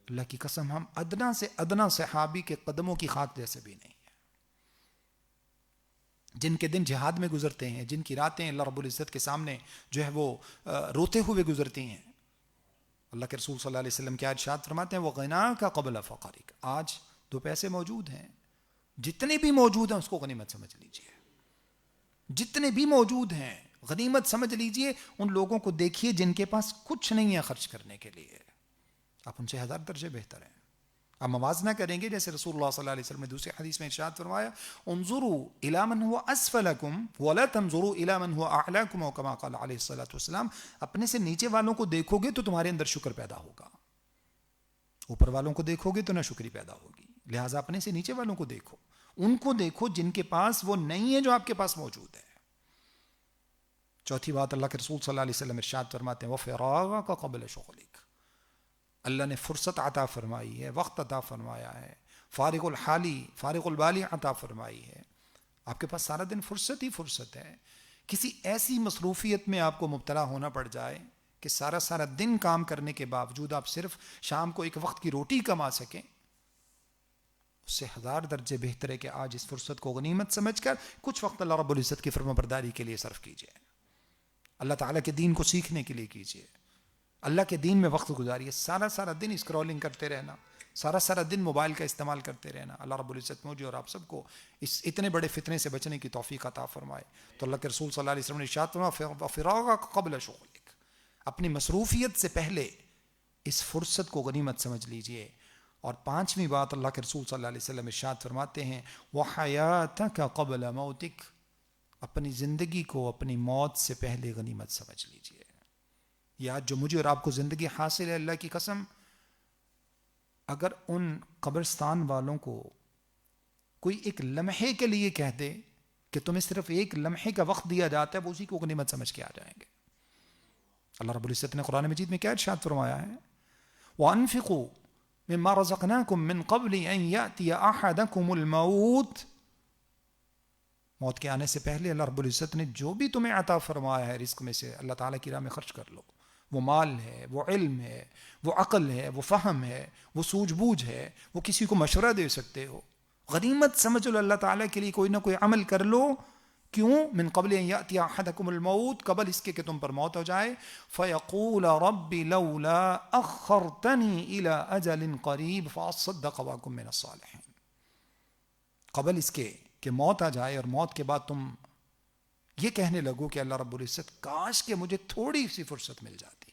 اللہ کی قسم ہم ادنا سے ادنا صحابی کے قدموں کی خاک جیسے بھی نہیں ہیں، جن کے دن جہاد میں گزرتے ہیں، جن کی راتیں اللہ رب العزت کے سامنے جو ہے وہ روتے ہوئے گزرتی ہیں۔ اللہ کے رسول صلی اللہ علیہ وسلم کیا ارشاد فرماتے ہیں، وَغِنَاكَ قَبْلَ فَقْرِكَ، آج 2 پیسے موجود ہیں، جتنے بھی موجود ہیں اس کو غنیمت سمجھ لیجئے، جتنے بھی موجود ہیں غنیمت سمجھ لیجئے۔ ان لوگوں کو دیکھیے جن کے پاس کچھ نہیں ہے خرچ کرنے کے لیے، آپ ان سے 1000 درجے بہتر ہیں۔ آپ موازنہ کریں گے جیسے رسول اللہ صلی اللہ علیہ وسلم نے دوسری حدیث میں ارشاد فرمایا، انظروا الی من هو اسفلکم ولا تنظروا الی من هو اعلاکم، او کما قال علیہ الصلوۃ والسلام، اپنے سے نیچے والوں کو دیکھو گے تو تمہارے اندر شکر پیدا ہوگا، اوپر والوں کو دیکھو گے تو ناشکری پیدا ہوگی، لہٰذا اپنے سے نیچے والوں کو دیکھو، ان کو دیکھو جن کے پاس وہ نہیں ہے جو آپ کے پاس موجود ہے۔ چوتھی بات اللہ کے رسول صلی اللہ علیہ وسلم ارشاد فرماتے ہیں، وَفِرَاغَكَ قَبْلَ شُغْلِكَ، اللہ نے فرصت عطا فرمائی ہے، وقت عطا فرمایا ہے، فارغ الحالی فارغ البالی عطا فرمائی ہے، آپ کے پاس سارا دن فرصت ہی فرصت ہے۔ کسی ایسی مصروفیت میں آپ کو مبتلا ہونا پڑ جائے کہ سارا دن کام کرنے کے باوجود آپ صرف شام کو ایک وقت کی روٹی کما سکیں، اس سے 1000 درجے بہتر ہے کہ آج اس فرصت کو غنیمت سمجھ کر کچھ وقت اللہ رب العزت کی فرما برداری کے لیے صرف کیجیے، اللہ تعالیٰ کے دین کو سیکھنے کے لیے کیجیے، اللہ کے دین میں وقت گزاریے۔ سارا دن اسکرولنگ کرتے رہنا، سارا دن موبائل کا استعمال کرتے رہنا، اللہ رب العزت مجھے اور آپ سب کو اس اتنے بڑے فتنے سے بچنے کی توفیق عطا فرمائے۔ تو اللہ کے رسول صلی اللہ علیہ وسلم نے ارشاد فرمایا، فراغک قبل شغلک، اپنی مصروفیت سے پہلے اس فرصت کو غنیمت سمجھ لیجئے۔ اور 5ویں بات اللہ کے رسول صلی اللہ علیہ وسلم ارشاد فرماتے ہیں، وحیاتک قبل موتک، اپنی زندگی کو اپنی موت سے پہلے غنیمت سمجھ لیجئے۔ یہ آج جو مجھے اور آپ کو زندگی حاصل ہے، اللہ کی قسم اگر ان قبرستان والوں کو کوئی ایک لمحے کے لیے کہہ دے کہ تمہیں صرف ایک لمحے کا وقت دیا جاتا ہے، وہ اسی کو غنیمت سمجھ کے آ جائیں گے. اللہ رب العزت نے قرآن مجید میں کیا ارشاد فرمایا ہے؟ وَأَنفِقُوا مِمَّا رَزَقْنَاكُم مِّن قَبْلِ أَن يَأْتِيَ أَحَدَكُمُ الْمَوْتُ، موت کے آنے سے پہلے اللہ رب العزت نے جو بھی تمہیں عطا فرمایا ہے رزق میں سے، اللہ تعالیٰ کی راہ میں خرچ کر لو. وہ مال ہے، وہ علم ہے، وہ عقل ہے، وہ فہم ہے، وہ سوجھ بوجھ ہے، وہ کسی کو مشورہ دے سکتے ہو، غنیمت سمجھ لو اللہ تعالیٰ کے لیے، کوئی نہ کوئی عمل کر لو. کیوں؟ من قبل ان یاتی احدکم الموت، قبل اس کے کہ تم پر موت ہو جائے. فیقول رب لولا اخرتنی الى اجل قریب فاصدق واکن من الصالحین، قبل اس کے کہ موت آ جائے اور موت کے بعد تم یہ کہنے لگو کہ اللہ رب العزت کاش کہ مجھے تھوڑی سی فرصت مل جاتی،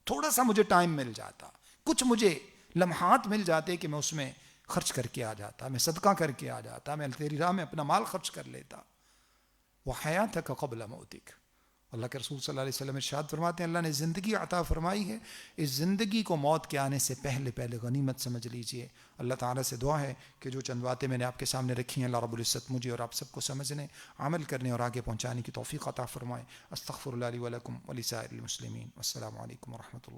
تھوڑا سا مجھے ٹائم مل جاتا، کچھ مجھے لمحات مل جاتے کہ میں اس میں خرچ کر کے آ جاتا، میں صدقہ کر کے آ جاتا، میں تیری راہ میں اپنا مال خرچ کر لیتا. وحیاتک قبل موتک، اللہ کے رسول صلی اللہ علیہ وسلم ارشاد فرماتے ہیں اللہ نے زندگی عطا فرمائی ہے، اس زندگی کو موت کے آنے سے پہلے پہلے غنیمت سمجھ لیجئے. اللہ تعالیٰ سے دعا ہے کہ جو چند باتیں میں نے آپ کے سامنے رکھی ہیں اللہ رب العزت مجھے اور آپ سب کو سمجھنے، عمل کرنے اور آگے پہنچانے کی توفیق عطا فرمائے. استغفر اللہ لی ولکم ولسائر المسلمین. والسلام علیکم ورحمۃ اللہ.